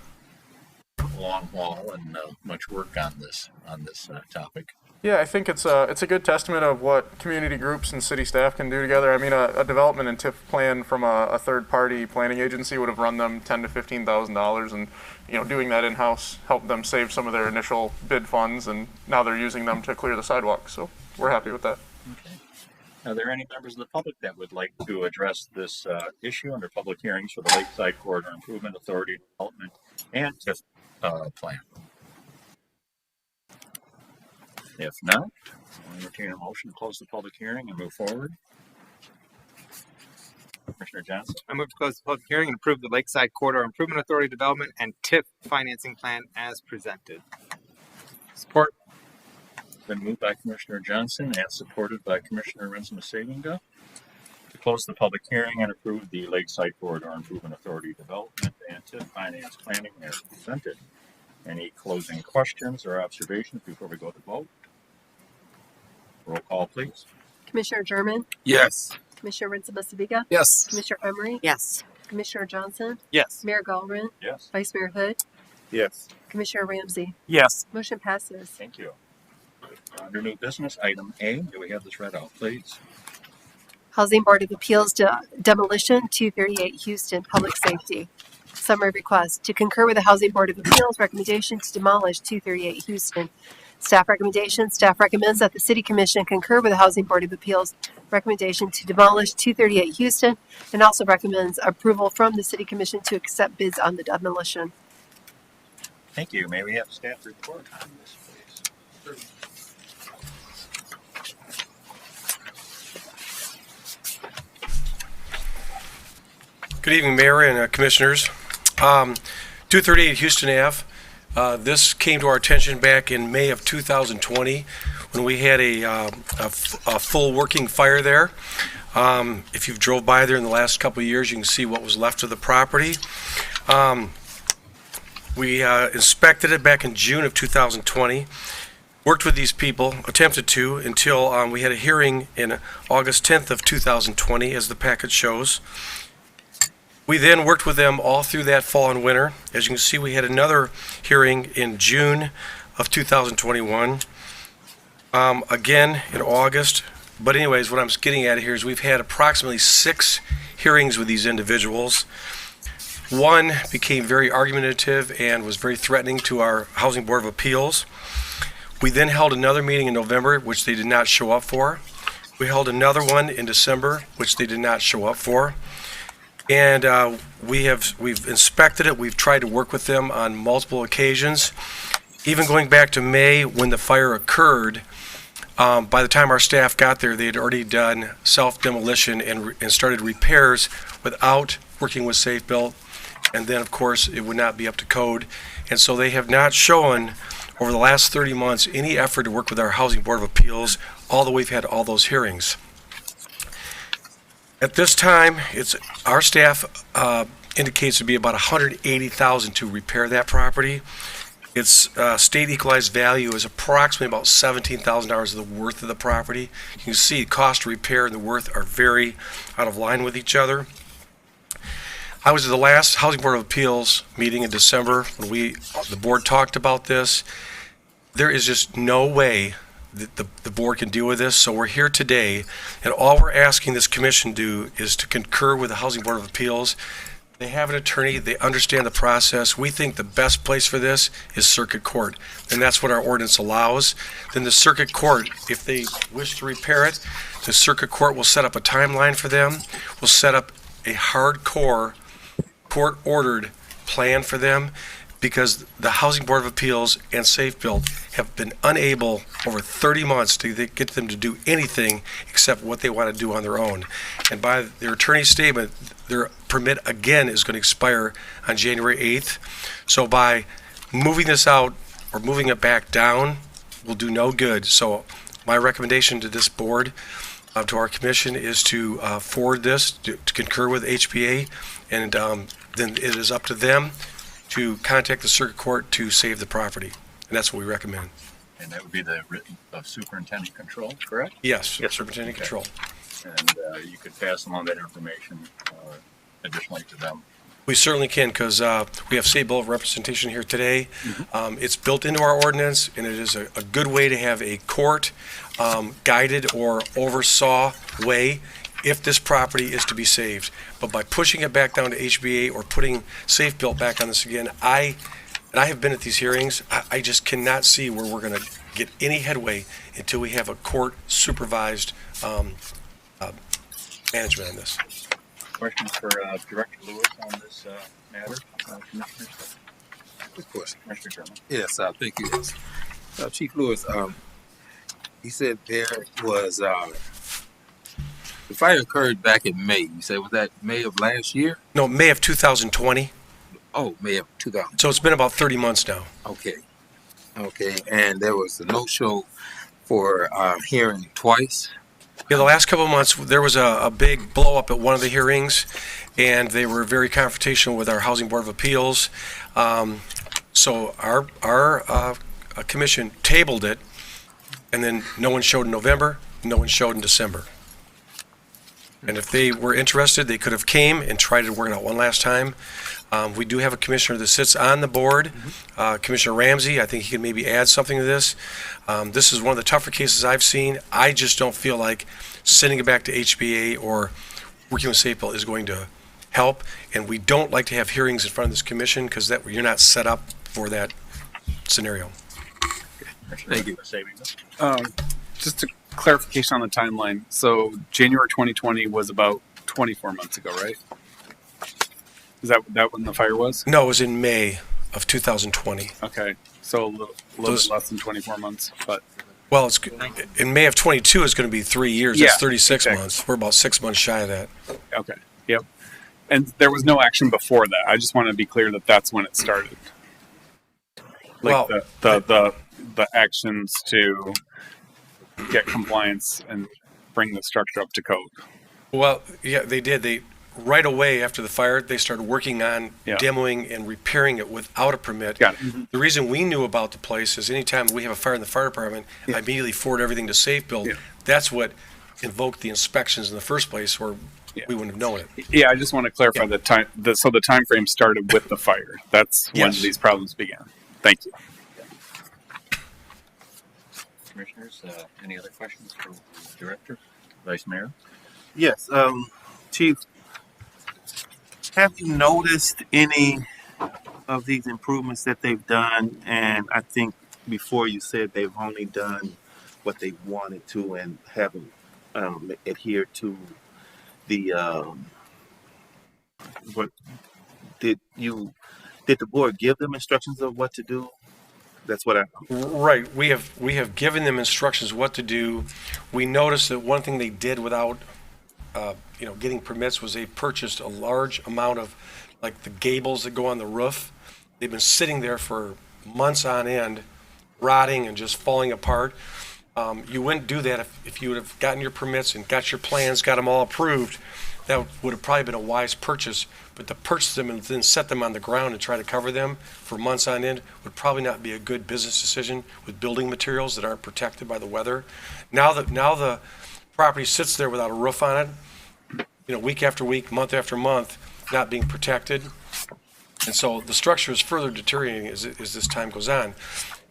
long haul and much work on this topic. Yeah, I think it's a good testament of what community groups and city staff can do together. I mean, a development and TIF plan from a third-party planning agency would have run them $10,000 to $15,000, and doing that in-house helped them save some of their initial bid funds, and now they're using them to clear the sidewalk. So we're happy with that. Okay. Are there any members of the public that would like to address this issue under public hearings for the Lakeside Corridor Improvement Authority Development and TIF plan? If not, I'll entertain a motion to close the public hearing and move forward. Commissioner Johnson. I move to close the public hearing and approve the Lakeside Corridor Improvement Authority Development and TIF financing plan as presented. Support. Been moved by Commissioner Johnson and supported by Commissioner Rensma-Savinga to close the public hearing and approve the Lakeside Corridor Improvement Authority Development and TIF finance planning as presented. Any closing questions or observations before we go to vote? Roll call, please. Commissioner German, Yes. Commissioner Rensma-Savinga, Yes. Commissioner Emery, Yes. Commissioner Johnson, Yes. Mayor Gallagher, Yes. Vice Mayor Hood, Yes. Commissioner Ramsey. Yes. Motion passes. Thank you. Under new business, item A, do we have this read out, please? Housing Board of Appeals demolition 238 Houston Public Safety. Summary request to concur with the Housing Board of Appeals recommendation to demolish 238 Houston. Staff recommendation. Staff recommends that the City Commission concur with the Housing Board of Appeals recommendation to demolish 238 Houston, and also recommends approval from the City Commission to accept bids on the demolition. Thank you. May we have staff report on this, please? Good evening, Mayor and Commissioners. 238 Houston Ave. This came to our attention back in May of 2020 when we had a full working fire there. If you've drove by there in the last couple of years, you can see what was left of the property. We inspected it back in June of 2020. Worked with these people, attempted to, until we had a hearing in August 10th of 2020, as the packet shows. We then worked with them all through that fall and winter. As you can see, we had another hearing in June of 2021, again in August. But anyways, what I'm getting at here is we've had approximately 6 hearings with these individuals. One became very argumentative and was very threatening to our Housing Board of Appeals. We then held another meeting in November, which they did not show up for. We held another one in December, which they did not show up for. And we've inspected it. We've tried to work with them on multiple occasions. Even going back to May when the fire occurred, by the time our staff got there, they had already done self-demolition and started repairs without working with Safe Built. And then, of course, it would not be up to code. And so they have not shown over the last 30 months any effort to work with our Housing Board of Appeals, although we've had all those hearings. At this time, our staff indicates to be about $180,000 to repair that property. Its state equalized value is approximately about $17,000 of the worth of the property. You can see cost to repair and the worth are very out of line with each other. I was at the last Housing Board of Appeals meeting in December when the board talked about this. There is just no way that the board can deal with this, so we're here today, and all we're asking this commission to do is to concur with the Housing Board of Appeals They have an attorney, they understand the process. We think the best place for this is circuit court, and that's what our ordinance allows. Then the circuit court, if they wish to repair it, the circuit court will set up a timeline for them, will set up a hardcore court-ordered plan for them, because the Housing Board of Appeals and Safe Build have been unable over 30 months to get them to do anything except what they want to do on their own. And by their attorney's statement, their permit again is going to expire on January 8th. So by moving this out or moving it back down will do no good. So my recommendation to this board, to our commission, is to forward this, to concur with HPA, and then it is up to them to contact the circuit court to save the property. And that's what we recommend. And that would be the written superintendent control, correct? Yes, superintendent control. And you could pass along that information additionally to them. We certainly can, because we have State Board representation here today. It's built into our ordinance, and it is a good way to have a court guided or oversaw way if this property is to be saved. But by pushing it back down to HBA or putting Safe Built back on this again, I have been at these hearings, I just cannot see where we're going to get any headway until we have a court supervised management on this. Questions for Director Lewis on this matter, Commissioners? Quick question. Commissioner Sherman. Yes, thank you. Chief Lewis, he said there was the fire occurred back in May. You said, was that May of last year? No, May of 2020. Oh, May of 2000. So it's been about 30 months now. Okay. Okay, and there was a no-show for hearing twice. Yeah, the last couple of months, there was a big blow-up at one of the hearings, and they were very confrontational with our Housing Board of Appeals. So our commission tabled it, and then no one showed in November, no one showed in December. And if they were interested, they could have came and tried to work it out one last time. We do have a commissioner that sits on the board, Commissioner Ramsey. I think he can maybe add something to this. This is one of the tougher cases I've seen. I just don't feel like sending it back to HBA or working with Safe Built is going to help. And we don't like to have hearings in front of this commission because that you're not set up for that scenario. Thank you. Just a clarification on the timeline. So January 2020 was about 24 months ago, right? Is that when the fire was? No, it was in May of 2020. Okay, so a little bit less than 24 months, but. Well, it's in May of 22 is going to be 3 years. Yeah, That's 36 exactly. months. We're about 6 months shy of that. Okay, yep. And there was no action before that. I just want to be clear that that's when it started. Like the actions to get compliance and bring the structure up to code. Well, yeah, they did. They right away after the fire, they started working on demoing and repairing it without a permit. Got it. Mm-hmm. The reason we knew about the place is anytime we have a fire in the fire department, I immediately forward everything to Safe Build. Yeah. That's what invoked the inspections in the first place, or we wouldn't have known it. Yeah, I just want to clarify the time. So the time frame started with the fire. That's when Yes. these problems began. Thank you. Commissioners, any other questions for the Director? Vice Mayor? Yes, Chief, have you noticed any of these improvements that they've done? And I think before you said they've only done what they wanted to and haven't adhered to the what did the board give them instructions of what to do? That's what I. Right. We have given them instructions what to do. We noticed that one thing they did without, getting permits was they purchased a large amount of, like the gables that go on the roof. They've been sitting there for months on end, rotting and just falling apart. You wouldn't do that if you would have gotten your permits and got your plans, got them all approved. That would have probably been a wise purchase. But to purchase them and then set them on the ground and try to cover them for months on end would probably not be a good business decision with building materials that aren't protected by the weather. Now the property sits there without a roof on it, week after week, month after month, not being protected. And so the structure is further deteriorating as this time goes on.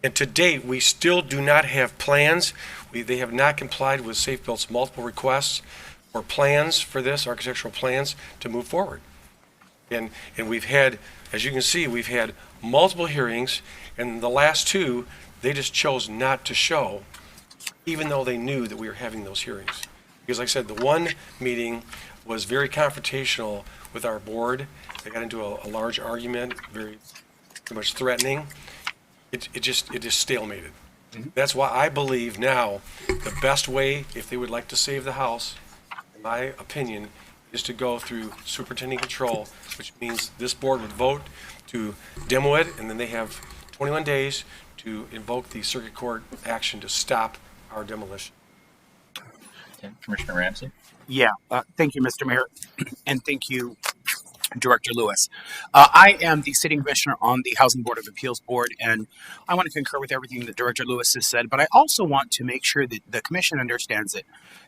And to date, we still do not have plans. They have not complied with Safe Built's multiple requests or plans for this, architectural plans, to move forward. And we've had, as you can see, we've had multiple hearings, and the last two, they just chose not to show, even though they knew that we were having those hearings. Because like I said, the one meeting was very confrontational with our board. They got into a large argument, very much threatening. It just stalemated. That's why I believe now the best way, if they would like to save the house, in my opinion, is to go through superintendent control, which means this board would vote to demo it, and then they have 21 days to invoke the circuit court action to stop our demolition. Okay. Commissioner Ramsey? Yeah, thank you, Mr. Mayor, and thank you, Director Lewis. I am the sitting commissioner on the Housing Board of Appeals Board, and I want to concur with everything that Director Lewis has said, but I also want to make sure that the commission understands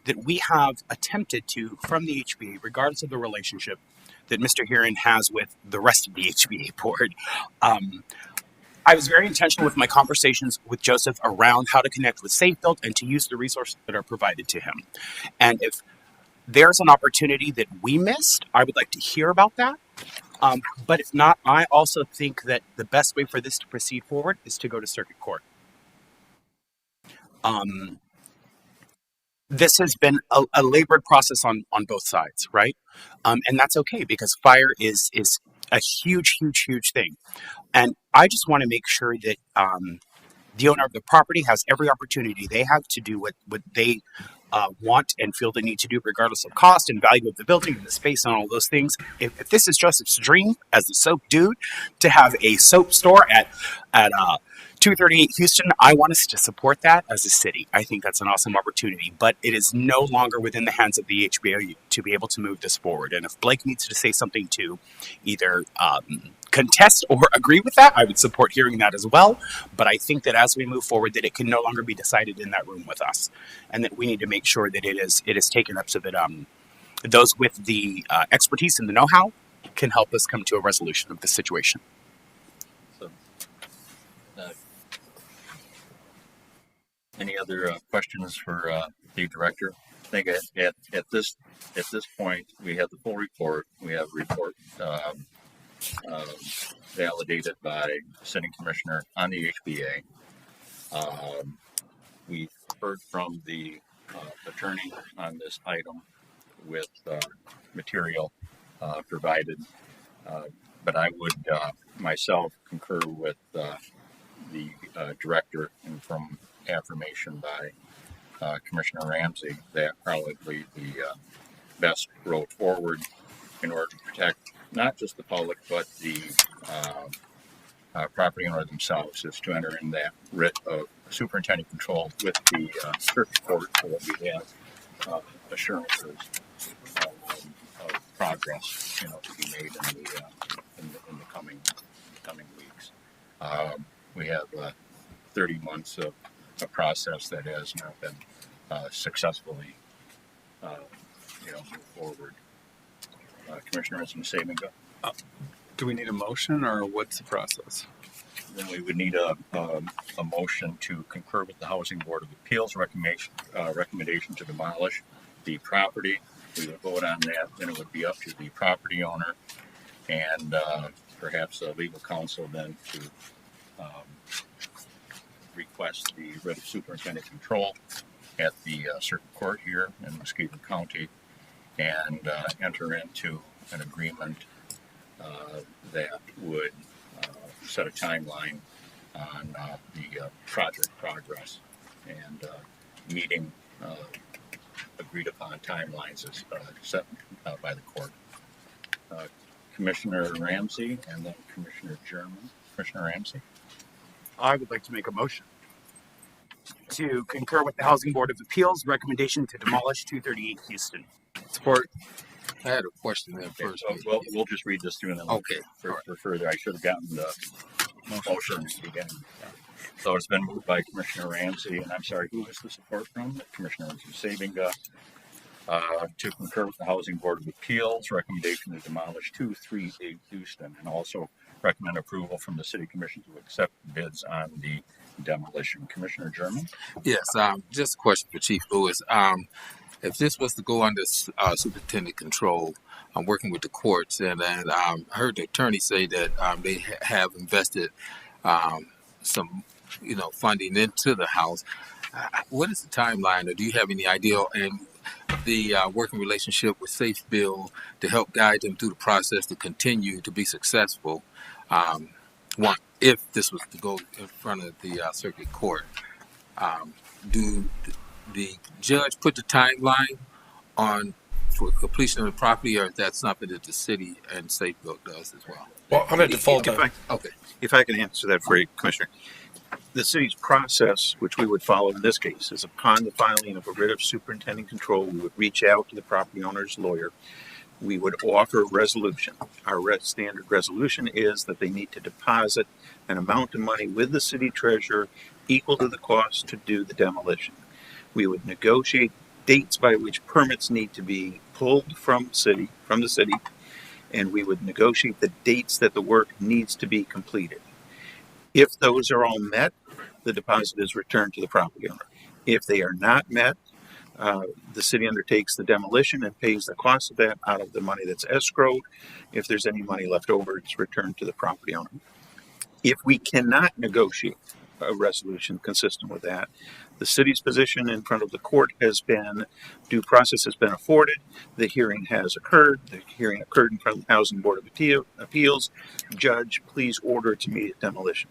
that we have attempted to, from the HBA, regardless of the relationship that Mr. Heron has with the rest of the HBA board, I was very intentional with my conversations with Joseph around how to connect with Safe Build and to use the resources that are provided to him. And if there's an opportunity that we missed, I would like to hear about that. But if not, I also think that the best way for this to proceed forward is to go to circuit court. This has been a labored process on both sides, right? And that's okay, because fire is a huge, huge, huge thing. And I just want to make sure that the owner of the property has every opportunity they have to do what they want and feel they need to do, regardless of cost and value of the building and the space and all those things. If this is Joseph's dream as the soap dude to have a soap store at 238 Houston, I want us to support that as a city. I think that's an awesome opportunity, but it is no longer within the hands of the HBA to be able to move this forward. And if Blake needs to say something to either contest or agree with that, I would support hearing that as well. But I think that as we move forward, that it can no longer be decided in that room with us, and that we need to make sure that it is taken up so that those with the expertise and the know-how can help us come to a resolution of the situation. So, any other questions for the director? I think at this point we have the full report. We have a report validated by sitting commissioner on the HBA. We've heard from the attorney on this item with material provided, but I would myself concur with the director, and from affirmation by Commissioner Ramsey, that probably the best road forward in order to protect not just the public, but the property owner themselves, is to enter in that writ of superintendent control with the circuit court, so that we have assurances of progress, to be made in the coming weeks. We have 30 months of a process that has not been successfully moved forward. Commissioner Muskegon. Do we need a motion, or what's the process? Then we would need a motion to concur with the Housing Board of Appeals recommendation to demolish the property. We would vote on that. Then it would be up to the property owner and perhaps legal counsel then to request the writ of superintendent control at the circuit court here in Muskegon County, and enter into an agreement that would set a timeline on the project progress, and meeting agreed upon timelines as set by the court. Commissioner Ramsey and then Commissioner German. Commissioner Ramsey. I would like to make a motion to concur with the Housing Board of Appeals recommendation to demolish 238 Houston. Support. I had a question there first. So we'll just read this through, and then for further, I should have gotten the motion again. So it's been moved by Commissioner Ramsey, and I'm sorry, who was the support from? Commissioner Muskegon, to concur with the Housing Board of Appeals recommendation to demolish 238 Houston, and also recommend approval from the City Commission to accept bids on the demolition. Commissioner German? Yes, just a question for Chief Lewis. If this was to go under superintendent control, working with the courts, and I heard the attorney say that they have invested some, funding into the house. What is the timeline, or do you have any idea? And the working relationship with Safe Bill to help guide them through the process to continue to be successful. If this was to go in front of the circuit court, do the judge put the timeline on for completion of the property, or is that something that the city and Safe Bill does as well? Well, I'm going to default If on. Okay. If I can answer that for you, Commissioner. The city's process, which we would follow in this case, is upon the filing of a writ of superintending control, we would reach out to the property owner's lawyer. We would offer a resolution. Our standard resolution is that they need to deposit an amount of money with the city treasurer equal to the cost to do the demolition. We would negotiate dates by which permits need to be pulled from the city, and we would negotiate the dates that the work needs to be completed. If those are all met, the deposit is returned to the property owner. If they are not met, the city undertakes the demolition and pays the cost of that out of the money that's escrowed. If there's any money left over, it's returned to the property owner. If we cannot negotiate a resolution consistent with that, the city's position in front of the court has been due process has been afforded. The hearing has occurred. The hearing occurred in front of the Housing Board of Appeals. Judge, please order its immediate demolition.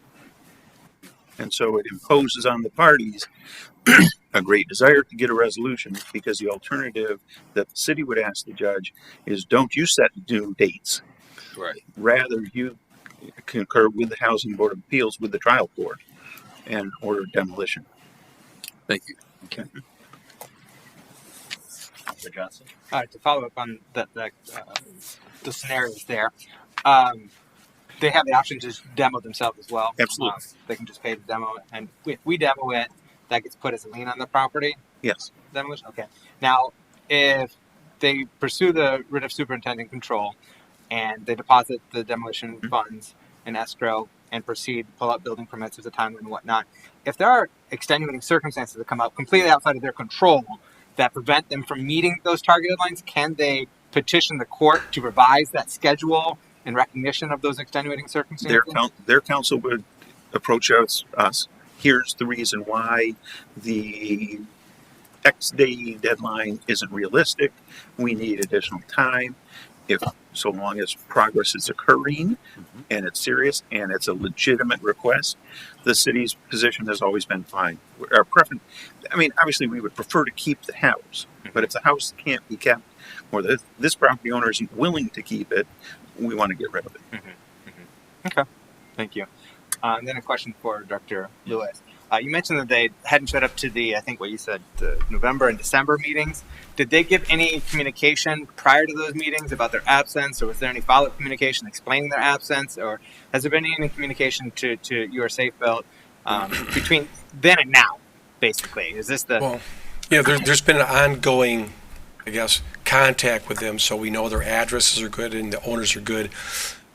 And so it imposes on the parties a great desire to get a resolution, because the alternative that the city would ask the judge is, don't you set new dates. Right. Rather, you concur with the Housing Board of Appeals, with the trial court, and order demolition. Thank you. Okay. Mr. Johnson? To follow up on the scenarios there, they have the option to just demo themselves as well. Absolutely. They can just pay to demo it, and if we demo it, that gets put as a lien on the property. Yes. Demolition. Okay. Now, if they pursue the writ of superintendent control and they deposit the demolition funds in escrow and proceed to pull out building permits at the time and whatnot, if there are extenuating circumstances that come up completely outside of their control that prevent them from meeting those target deadlines, can they petition the court to revise that schedule in recognition of those extenuating circumstances? Their counsel would approach us. Here's the reason why the X day deadline isn't realistic. We need additional time. So long as progress is occurring and it's serious and it's a legitimate request, the city's position has always been fine. Our preference, obviously we would prefer to keep the house, but if the house can't be kept, or this property owner isn't willing to keep it, we want to get rid of it. Okay, thank you. And then a question for Dr. Lewis. You mentioned that they hadn't showed up to the November and December meetings. Did they give any communication prior to those meetings about their absence, or was there any follow-up communication explaining their absence, or has there been any communication to your Safe Build between then and now, basically? Is this the... Well, there's been an ongoing, contact with them, so we know their addresses are good and the owners are good.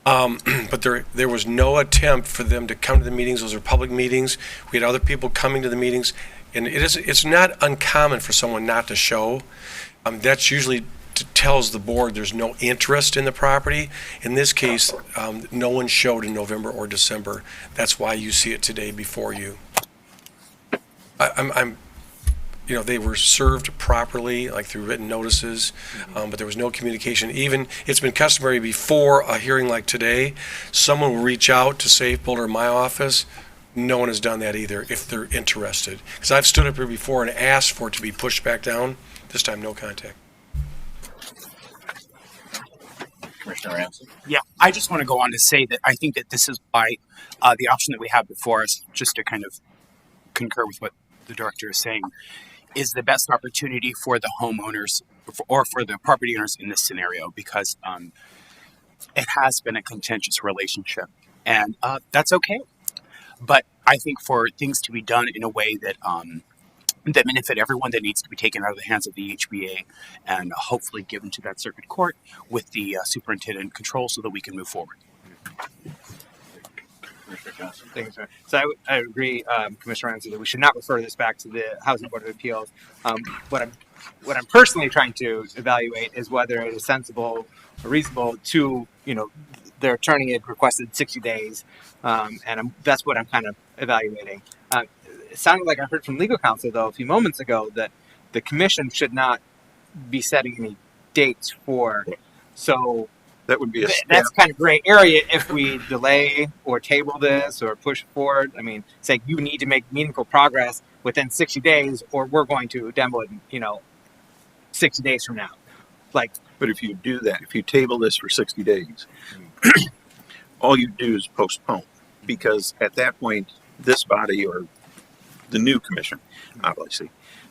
But there was no attempt for them to come to the meetings. Those are public meetings. We had other people coming to the meetings, and it's not uncommon for someone not to show. That's usually tells the board there's no interest in the property. In this case, no one showed in November or December. That's why you see it today before you. They were served properly, like through written notices, but there was no communication. Even, it's been customary before a hearing like today, someone will reach out to Safe Builder or my office. No one has done that either, if they're interested. Because I've stood up here before and asked for it to be pushed back down. This time, no contact. Commissioner Ramsey? Yeah, I just want to go on to say that I think that this is why the option that we have before us, just to kind of concur with what the director is saying, is the best opportunity for the homeowners or for the property owners in this scenario, because it has been a contentious relationship, and that's okay. But I think for things to be done in a way that that benefit everyone, that needs to be taken out of the hands of the HBA and hopefully given to that circuit court with the superintendent control, so that we can move forward. Thanks, sir. So I agree, Commissioner Ramsey, that we should not refer this back to the Housing Board of Appeals. What I'm what I'm personally trying to evaluate is whether it is sensible or reasonable to, their attorney had requested 60 days, and that's what I'm kind of evaluating. It sounded like I heard from legal counsel, though, a few moments ago that the commission should not be setting any dates for. So that would be that's kind of gray area if we delay or table this or push forward. I mean, say you need to make meaningful progress within 60 days, or we're going to demo it, 60 days from now. But if you do that, if you table this for 60 days, all you do is postpone, because at that point, this body or the new commission, obviously,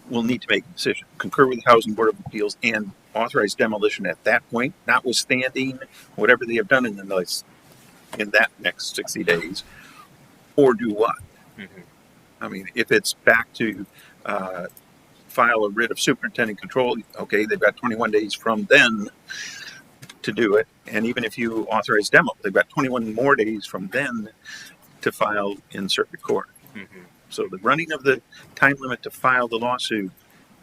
will need to make a decision, concur with the Housing Board of Appeals, and authorize demolition at that point, notwithstanding whatever they have done in that next 60 days, or do what? Mm-hmm. I mean, if it's back to file a writ of superintendent control, okay, they've got 21 days from then to do it. And even if you authorize demo, they've got 21 more days from then to file in circuit court. Mm-hmm. So the running of the time limit to file the lawsuit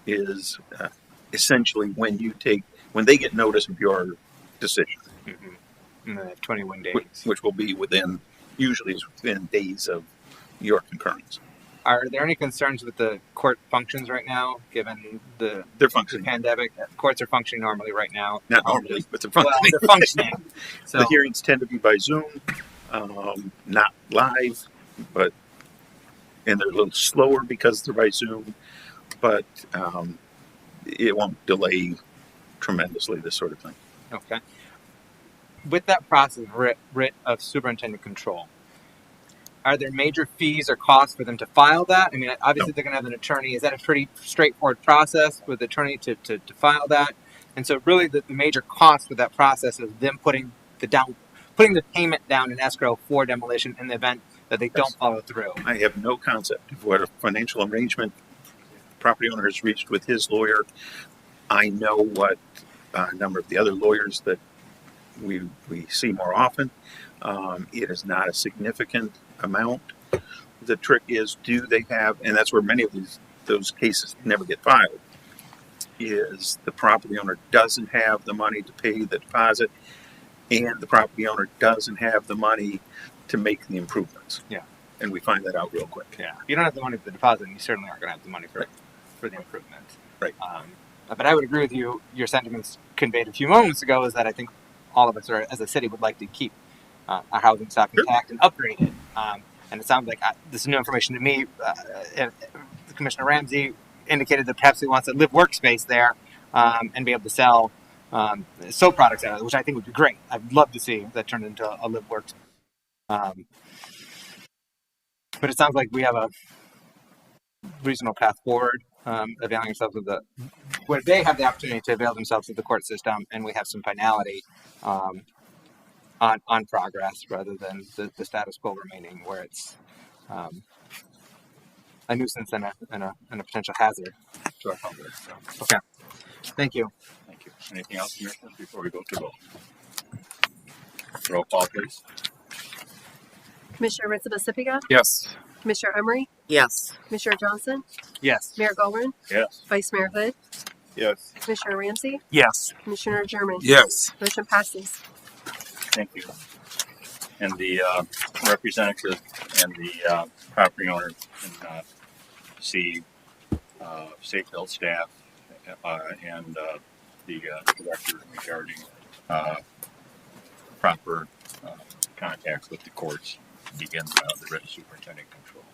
is essentially when they get notice of your decision. Mm-hmm. 21 days. Which will be usually within days of your concurrence. Are there any concerns with the court functions right now, given they're functioning. Pandemic? Courts are functioning normally right now. Not normally, but they're functioning. Well, they're functioning. So the hearings tend to be by Zoom, not live, and they're a little slower because they're by Zoom, but it won't delay tremendously, this sort of thing. Okay. With that process, writ of superintendent control, are there major fees or costs for them to file that? I mean, obviously they're going to have an attorney. Is that a pretty straightforward process with the attorney to file that? And so really the major cost with that process is them putting the payment down in escrow for demolition in the event that they don't follow through. I have no concept of what a financial arrangement the property owner has reached with his lawyer. I know what a number of the other lawyers that we see more often. It is not a significant amount. The trick is, do they have, and that's where many of those cases never get filed, is the property owner doesn't have the money to pay the deposit, and the property owner doesn't have the money to make the improvements. Yeah. And we find that out real quick. Yeah. If you don't have the money for the deposit, you certainly aren't going to have the money for the improvements. Right. But I would agree with you. Your sentiments conveyed a few moments ago is that I think all of us, as a city, would like to keep our housing stock intact and upgrade it. And it sounds like this is new information to me. Commissioner Ramsey indicated that perhaps he wants a live workspace there and be able to sell soap products out of it, which I think would be great. I'd love to see that turned into a live workspace. But it sounds like we have a reasonable path forward, availing ourselves of where they have the opportunity to avail themselves of the court system, and we have some finality on progress rather than the status quo remaining, where it's a nuisance and a potential hazard to our public. So, okay, thank you. Thank you. Anything else, Commissioners, before we go to vote? Roll call, please. Commissioner Rizza-Pacifica? Yes. Commissioner Emery? Yes. Commissioner Johnson? Yes. Mayor Goldman? Yes. Vice Mayor Hood? Yes. Commissioner Ramsey? Yes. Commissioner German? Yes. Motion passes. Thank you. And the representative and the property owner can see Safefield staff and the director regarding proper contacts with the courts to begin the writ of superintendent control.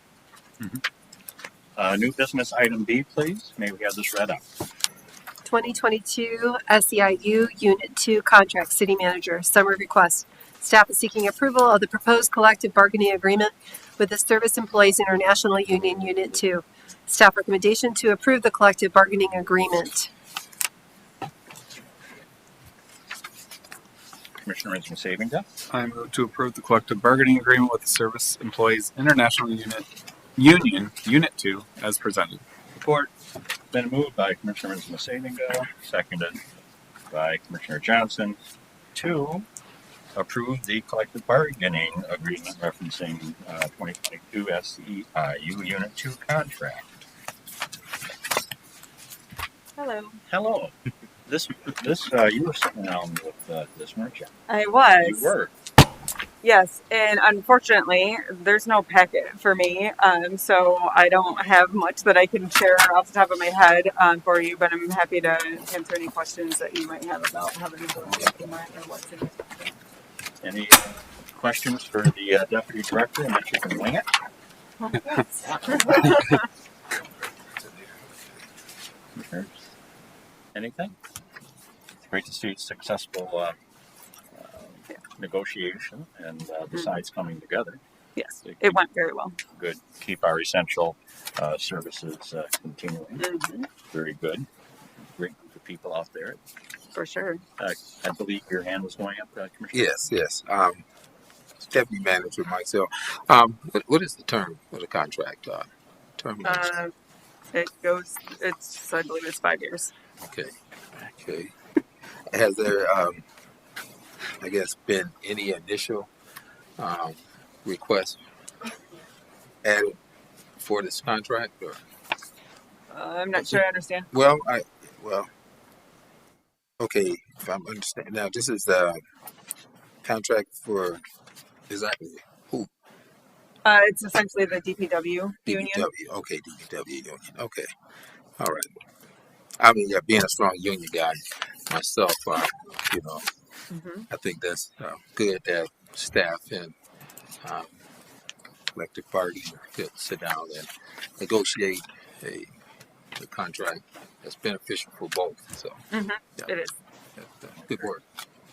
Mm-hmm. New business item B, please. May we have this read up? 2022 SEIU Unit 2 Contract City Manager Summary Request. Staff is seeking approval of the proposed collective bargaining agreement with the Service Employees International Union Unit 2. Staff recommendation to approve the collective bargaining agreement. Commissioner Rizzo-Savinga. I move to approve the collective bargaining agreement with the Service Employees International Union Unit 2 as presented. Support. Been moved by Commissioner Rizzo-Savinga, seconded by Commissioner Johnson to approve the collective bargaining agreement referencing 2022 SEIU Unit 2 contract. Hello. Hello. This you were sitting down with this, weren't you? I was. You were. Yes, and unfortunately, there's no packet for me, so I don't have much that I can share off the top of my head for you. But I'm happy to answer any questions that you might have about how the document or what's in this document. Any questions for the deputy director, and that you can wing it? Anything? It's great to see successful negotiation and the sides coming together. Yes, it went very well. Good. Keep our essential services continuing. Very good. Great group of people out there. For sure. I believe your hand was going up, Commissioner. Yes. Deputy manager myself. What is the term of the contract? Term. It goes. I believe it's 5 years. Okay. Has there, I guess, been any initial requests added for this contract? Or? I'm not sure I understand. Well, okay. If I'm understanding now, this is the contract for exactly who? It's essentially the DPW union. Okay, DPW union. Okay, all right. I mean, being a strong union guy myself, I think that's good that staff and collective bargaining could sit down and negotiate a contract that's beneficial for both. So, It is. Good work.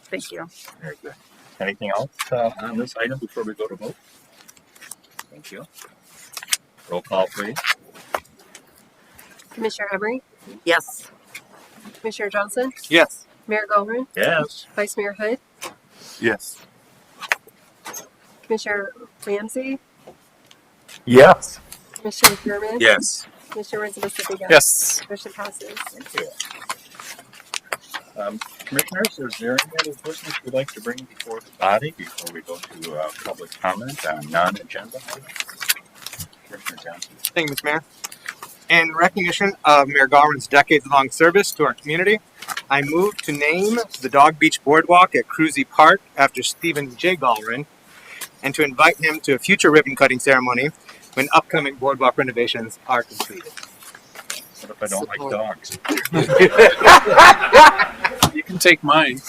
Thank you. Very good. Anything else on this item before we go to vote? Thank you. Roll call, please. Commissioner Emery? Yes. Commissioner Johnson? Yes. Mayor Goldman? Yes. Vice Mayor Hood? Yes. Commissioner Ramsey? Yes. Commissioner Thurman? Yes. Commissioner Rizzo-Pacifica? Yes. Motion passes. Thank you. Commissioners, is there any other business you'd like to bring before the body before we go to public comment on non-agenda items? Commissioner Johnson. Thank you, Mr. Mayor. In recognition of Mayor Galrin's decades-long service to our community, I move to name the Dog Beach Boardwalk at Cruzy Park after Stephen J. Galrin, and to invite him to a future ribbon-cutting ceremony when upcoming boardwalk renovations are completed. What if I don't like dogs? You can take mine.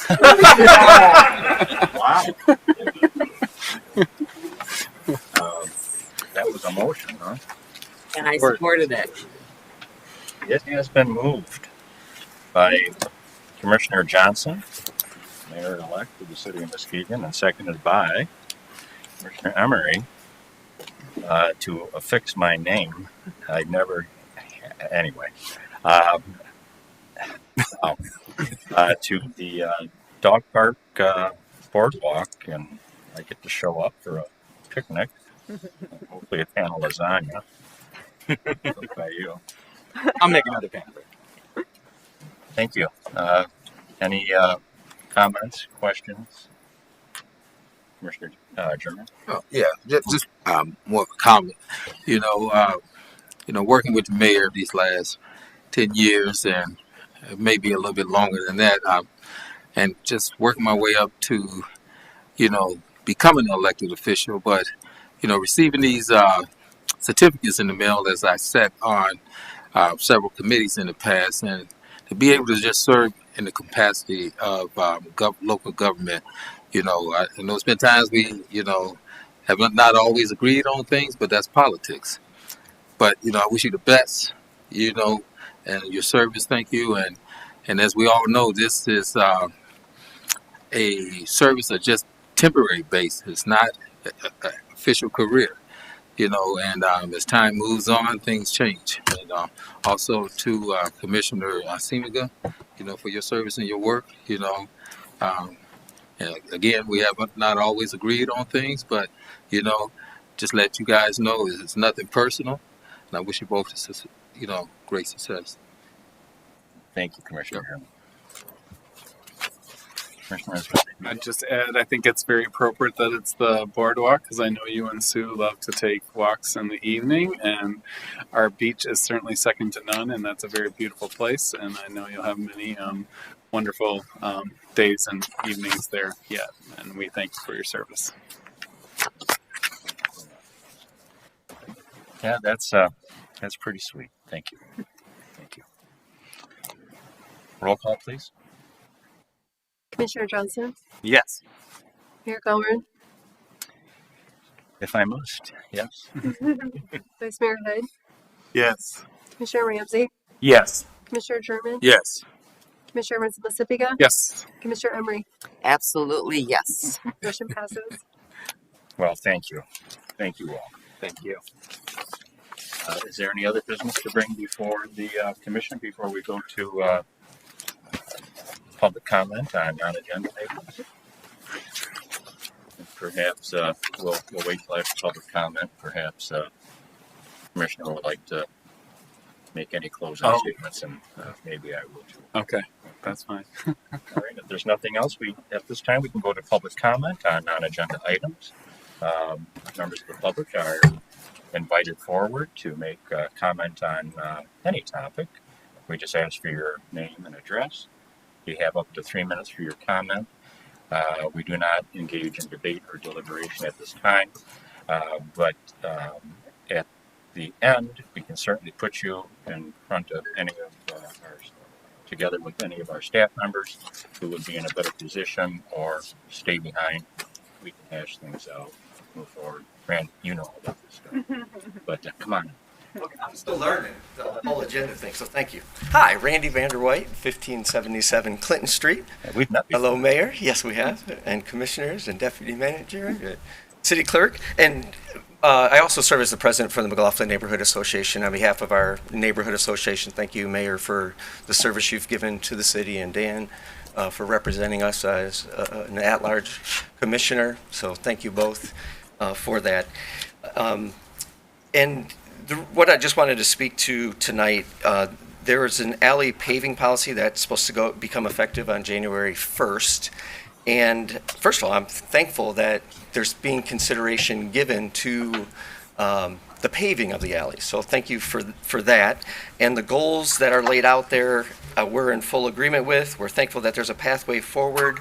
Wow. That was a motion, huh? And I supported it. It has been moved by Commissioner Johnson, Mayor-elect of the City of Muskegon, and seconded by Commissioner Emery to affix my name. I'd never, anyway, to the dog park boardwalk, and I get to show up for a picnic. Hopefully a pan of lasagna. What about you? I'll make another pan. Thank you. Any comments, questions? Commissioner German? Oh, yeah, just more of a comment. Working with the mayor these last 10 years and maybe a little bit longer than that, and just working my way up to, becoming an elected official, but, receiving these certificates in the mail as I sat on several committees in the past, and to be able to just serve in the capacity of local government. I know it's been times we, have not always agreed on things, but that's politics. But, I wish you the best, and your service, thank you. And as we all know, this is a service of just temporary basis. It's not an official career, and as time moves on, things change. And also to Commissioner Semiga, for your service and your work, and again, we have not always agreed on things, but, just let you guys know it's nothing personal. And I wish you both, great success. Thank you, Commissioner. Commissioner. I'd just add, I think it's very appropriate that it's the boardwalk because I know you and Sue love to take walks in the evening, and our beach is certainly second to none, and that's a very beautiful place. And I know you'll have many wonderful days and evenings there yet, and we thank you for your service. Yeah, that's pretty sweet. Thank you. Thank you. Roll call, please. Commissioner Johnson, Yes. Mayor Gilman, If I must, yes. Vice Mayor Hood, Yes. Commissioner Ramsey, Yes. Commissioner Sherman, Yes. Commissioner Pacifica, Yes. Commissioner Emery. Absolutely, yes. Motion passes. Well, thank you. Thank you all. Thank you. Is there any other business to bring before the commission before we go to public comment on non-agenda items? Perhaps we'll wait till after public comment. Perhaps Commissioner would like to make any closing statements, and maybe I will too. Okay, that's fine. All right. If there's nothing else, at this time we can go to public comment on non-agenda items. Members of the public are invited forward to make comment on any topic. We just ask for your name and address. You have up to 3 minutes for your comment. We do not engage in debate or deliberation at this time, but at the end, we can certainly put you in front of any of together with any of our staff members who would be in a better position, or stay behind. We can hash things out, move forward. Rand, you know all about this stuff, but come on. Okay, I'm still learning the whole agenda thing, so thank you. Hi, Randy Vanderwhite, 1577 Clinton Street. We've met before. Hello, Mayor. Yes, we have, and commissioners and deputy manager, city clerk, and I also serve as the president for the McLaughlin Neighborhood Association. On behalf of our neighborhood association, thank you, Mayor, for the service you've given to the city, and Dan for representing us as an at-large commissioner. So thank you both for that. What I just wanted to speak to tonight, there is an alley paving policy that's supposed to become effective on January 1st. And first of all, I'm thankful that there's being consideration given to the paving of the alleys. So thank you for that. And the goals that are laid out there, we're in full agreement with. We're thankful that there's a pathway forward.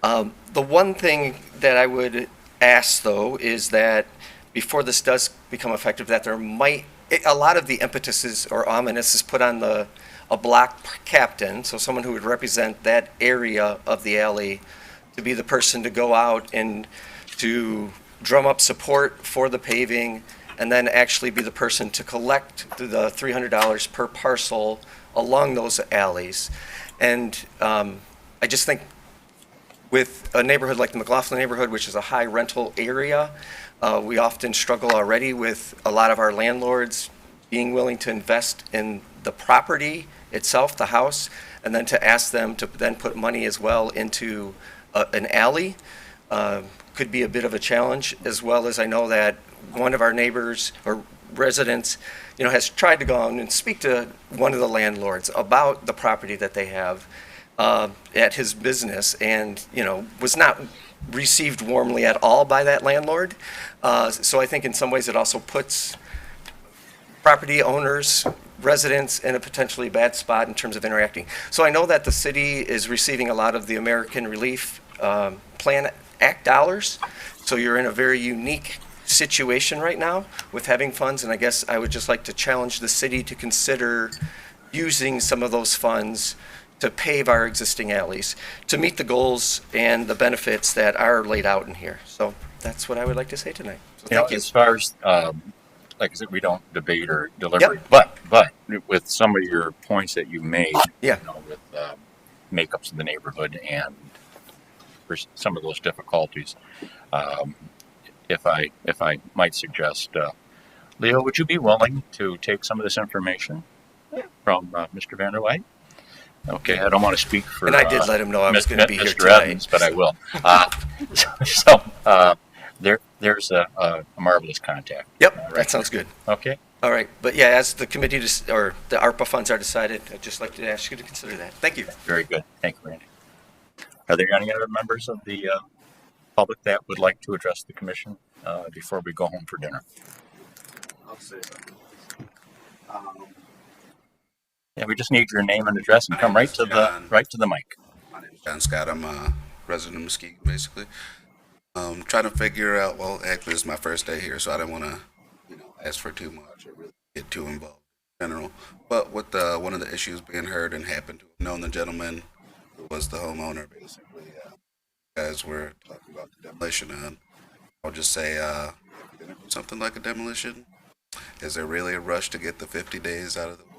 The one thing that I would ask, though, is that before this does become effective, that there might, a lot of the impetus is, or ominous is put on a block captain, so someone who would represent that area of the alley to be the person to go out and to drum up support for the paving, and then actually be the person to collect the $300 per parcel along those alleys. And I just think with a neighborhood like the McLaughlin neighborhood, which is a high rental area, we often struggle already with a lot of our landlords being willing to invest in the property itself, the house, and then to ask them to then put money as well into an alley could be a bit of a challenge, as well as I know that one of our neighbors or residents, has tried to go on and speak to one of the landlords about the property that they have at his business, and, was not received warmly at all by that landlord. So I think in some ways it also puts property owners, residents in a potentially bad spot in terms of interacting. So I know that the city is receiving a lot of the American Relief Plan Act dollars. So you're in a very unique situation right now with having funds. And I guess I would just like to challenge the city to consider using some of those funds to pave our existing alleys to meet the goals and the benefits that are laid out in here. So that's what I would like to say tonight. So thank you. As far as like I said, we don't debate or deliberate, but with some of your points that you made, with makeups of the neighborhood and for some of those difficulties, if I might suggest, Leo, would you be willing to take some of this information from Mr. Vanderwhite? Okay, I don't want to speak for. And I did let him know I was going to be here Mr. tonight, Evans, but I will. There's a marvelous contact. Yep, that sounds good. Okay. All right, but yeah, as the committee or the ARPA funds are decided, I'd just like to ask you to consider that. Thank you. Very good. Thank you, Randy. Are there any other members of the public that would like to address the commission before we go home for dinner? I'll say something. Yeah, we just need your name and address and come right to the mic. My name is John Scott. I'm a resident of Muskegon, basically. Trying to figure out. Well, actually, this is my first day here, so I didn't want to, ask for too much or really get too involved in general. But with one of the issues being heard and happened to have known the gentleman who was the homeowner, basically, guys were talking about the demolition, and I'll just say, if you're gonna do something like a demolition, is there really a rush to get the 50 days out of the way?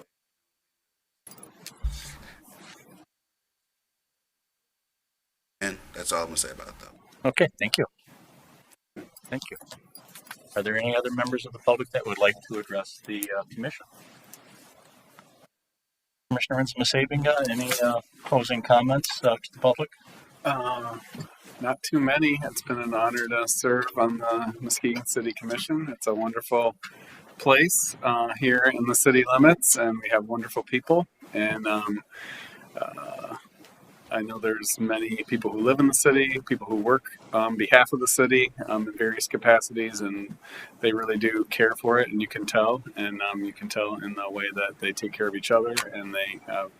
And that's all I'm gonna say about that. Okay, thank you. Thank you. Are there any other members of the public that would like to address the commission? Commissioner Muskegon, any closing comments to the public? Not too many. It's been an honor to serve on the Muskegon City Commission. It's a wonderful place here in the city limits, and we have wonderful people. And I know there's many people who live in the city, people who work on behalf of the city in various capacities, and they really do care for it, and you can tell. And you can tell in the way that they take care of each other, and they have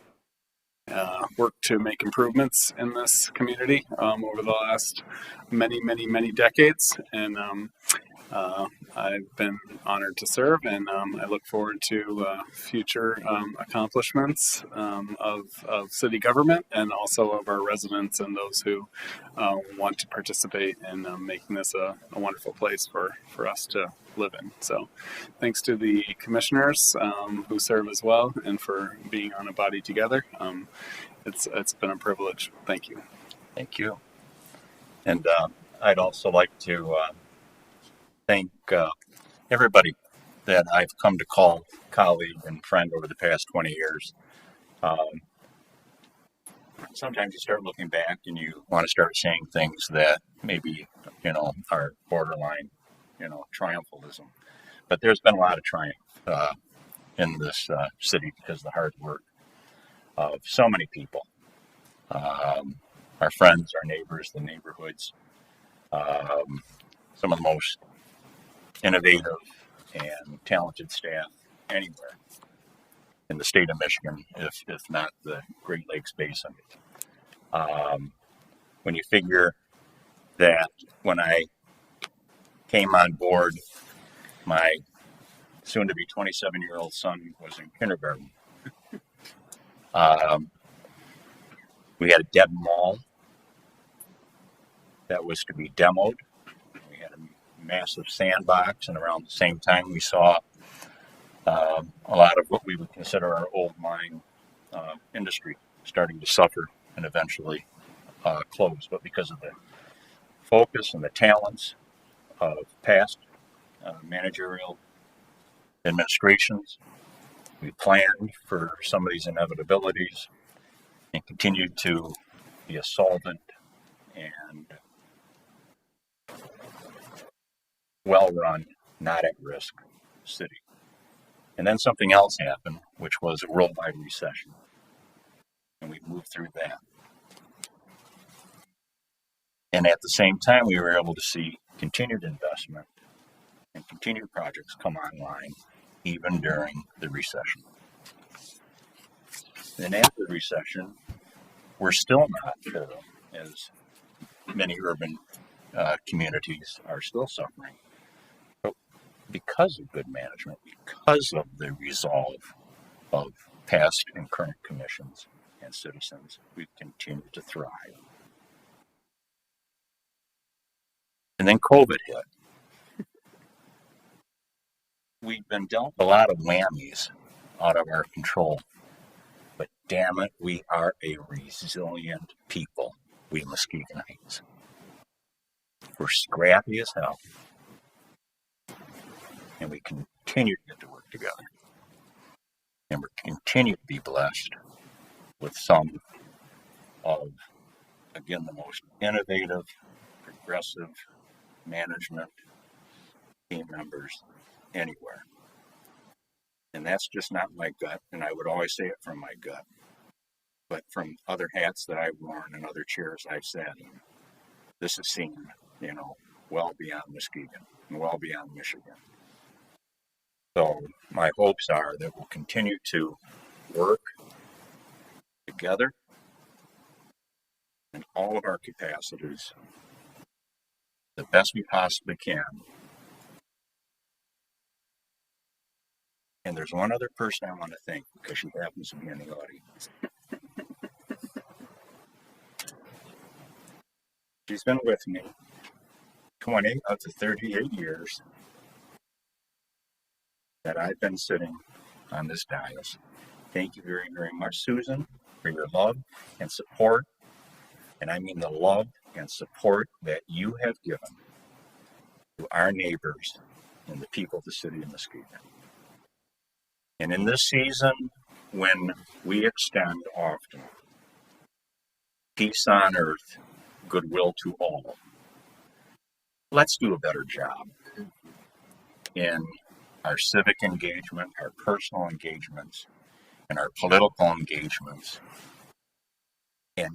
work to make improvements in this community over the last many decades. And I've been honored to serve, and I look forward to future accomplishments of city government, and also of our residents and those who want to participate in making this a wonderful place for us to live in. So thanks to the commissioners who serve as well, and for being on a body together. It's been a privilege. Thank you. Thank you. And I'd also like to thank everybody that I've come to call colleague and friend over the past 20 years. Sometimes you start looking back and you want to start saying things that maybe, are borderline, triumphalism. But there's been a lot of triumph in this city because of the hard work of so many people. Our friends, our neighbors, the neighborhoods, some of the most innovative and talented staff anywhere in the state of Michigan, if not the Great Lakes Basin. When you figure that when I came on board, my soon-to-be 27-year-old son was in kindergarten. We had a dead mall that was to be demoed. We had a massive sandbox, and around the same time we saw a lot of what we would consider our old mine industry starting to suffer and eventually close. But because of the focus and the talents of past managerial administrations, we planned for some of these inevitabilities and continued to be a solvent and well-run, not at risk city. And then something else happened, which was a worldwide recession. And we moved through that. And at the same time, we were able to see continued investment and continued projects come online, even during the recession. Then after the recession, we're still not, as many urban communities are still suffering. But because of good management, because of the resolve of past and current commissions and citizens, we've continued to thrive. And then COVID hit. We've been dealt a lot of whammies out of our control. But damn it, we are a resilient people, we Muskegonites. We're scrappy as hell. And we continue to get to work together. And we continue to be blessed with some of, again, the most innovative, progressive management team members anywhere. And that's just not my gut, and I would always say it from my gut. but from other hats that I've worn and other chairs I've sat in, this is seen, well beyond Muskegon and well beyond Michigan. So my hopes are that we'll continue to work together in all of our capacities the best we possibly can. And there's one other person I want to thank because she happens to be in the audience. She's been with me 20 up to 38 years that I've been sitting on this dais. Thank you very, very much, Susan, for your love and support. And I mean the love and support that you have given to our neighbors and the people of the city of Muskegon. And in this season, when we extend often peace on earth, goodwill to all, let's do a better job in our civic engagement, our personal engagements, and our political engagements, and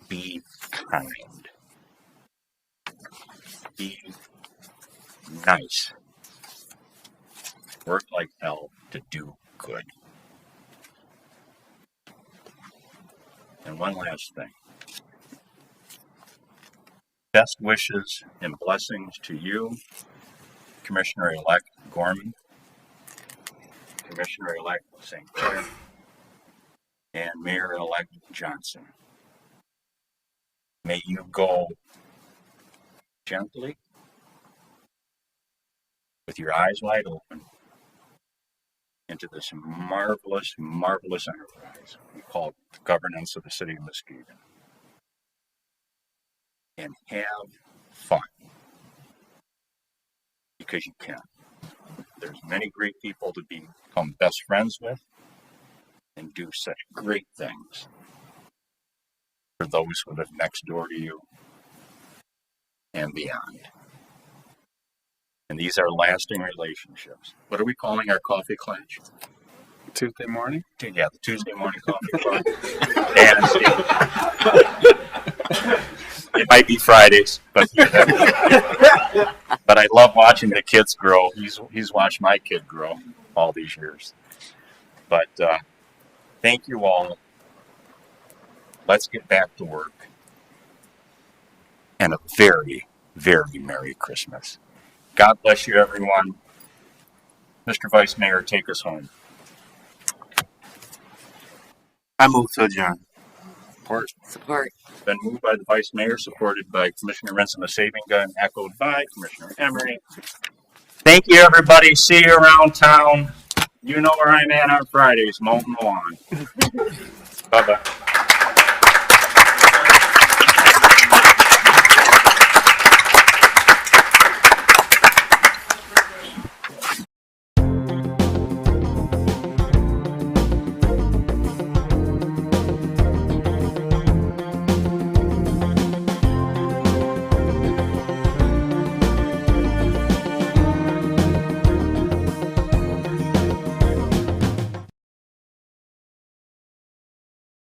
be kind. Be nice. Work like hell to do good. And one last thing. Best wishes and blessings to you, Commissioner-elect Gorman, Commissioner-elect St. Clair, and Mayor-elect Johnson. May you go gently, with your eyes wide open, into this marvelous, marvelous enterprise we call the governance of the city of Muskegon. And have fun. Because you can. There's many great people to become best friends with and do such great things for those who live next door to you and beyond. And these are lasting relationships. What are we calling our coffee clutch? Tuesday morning? Yeah, the Tuesday morning coffee club. And it might be Fridays, but I love watching the kids grow. He's watched my kid grow all these years. But thank you all. Let's get back to work. And a very, very Merry Christmas. God bless you, everyone. Mr. Vice Mayor, take us home. I move to adjourn. Support. Been moved by the Vice Mayor, supported by Commissioner Renson-Masavinga, and echoed by Commissioner Emery. Thank you, everybody. See you around town. You know where I'm at on Fridays, mowing the lawn. Bye-bye.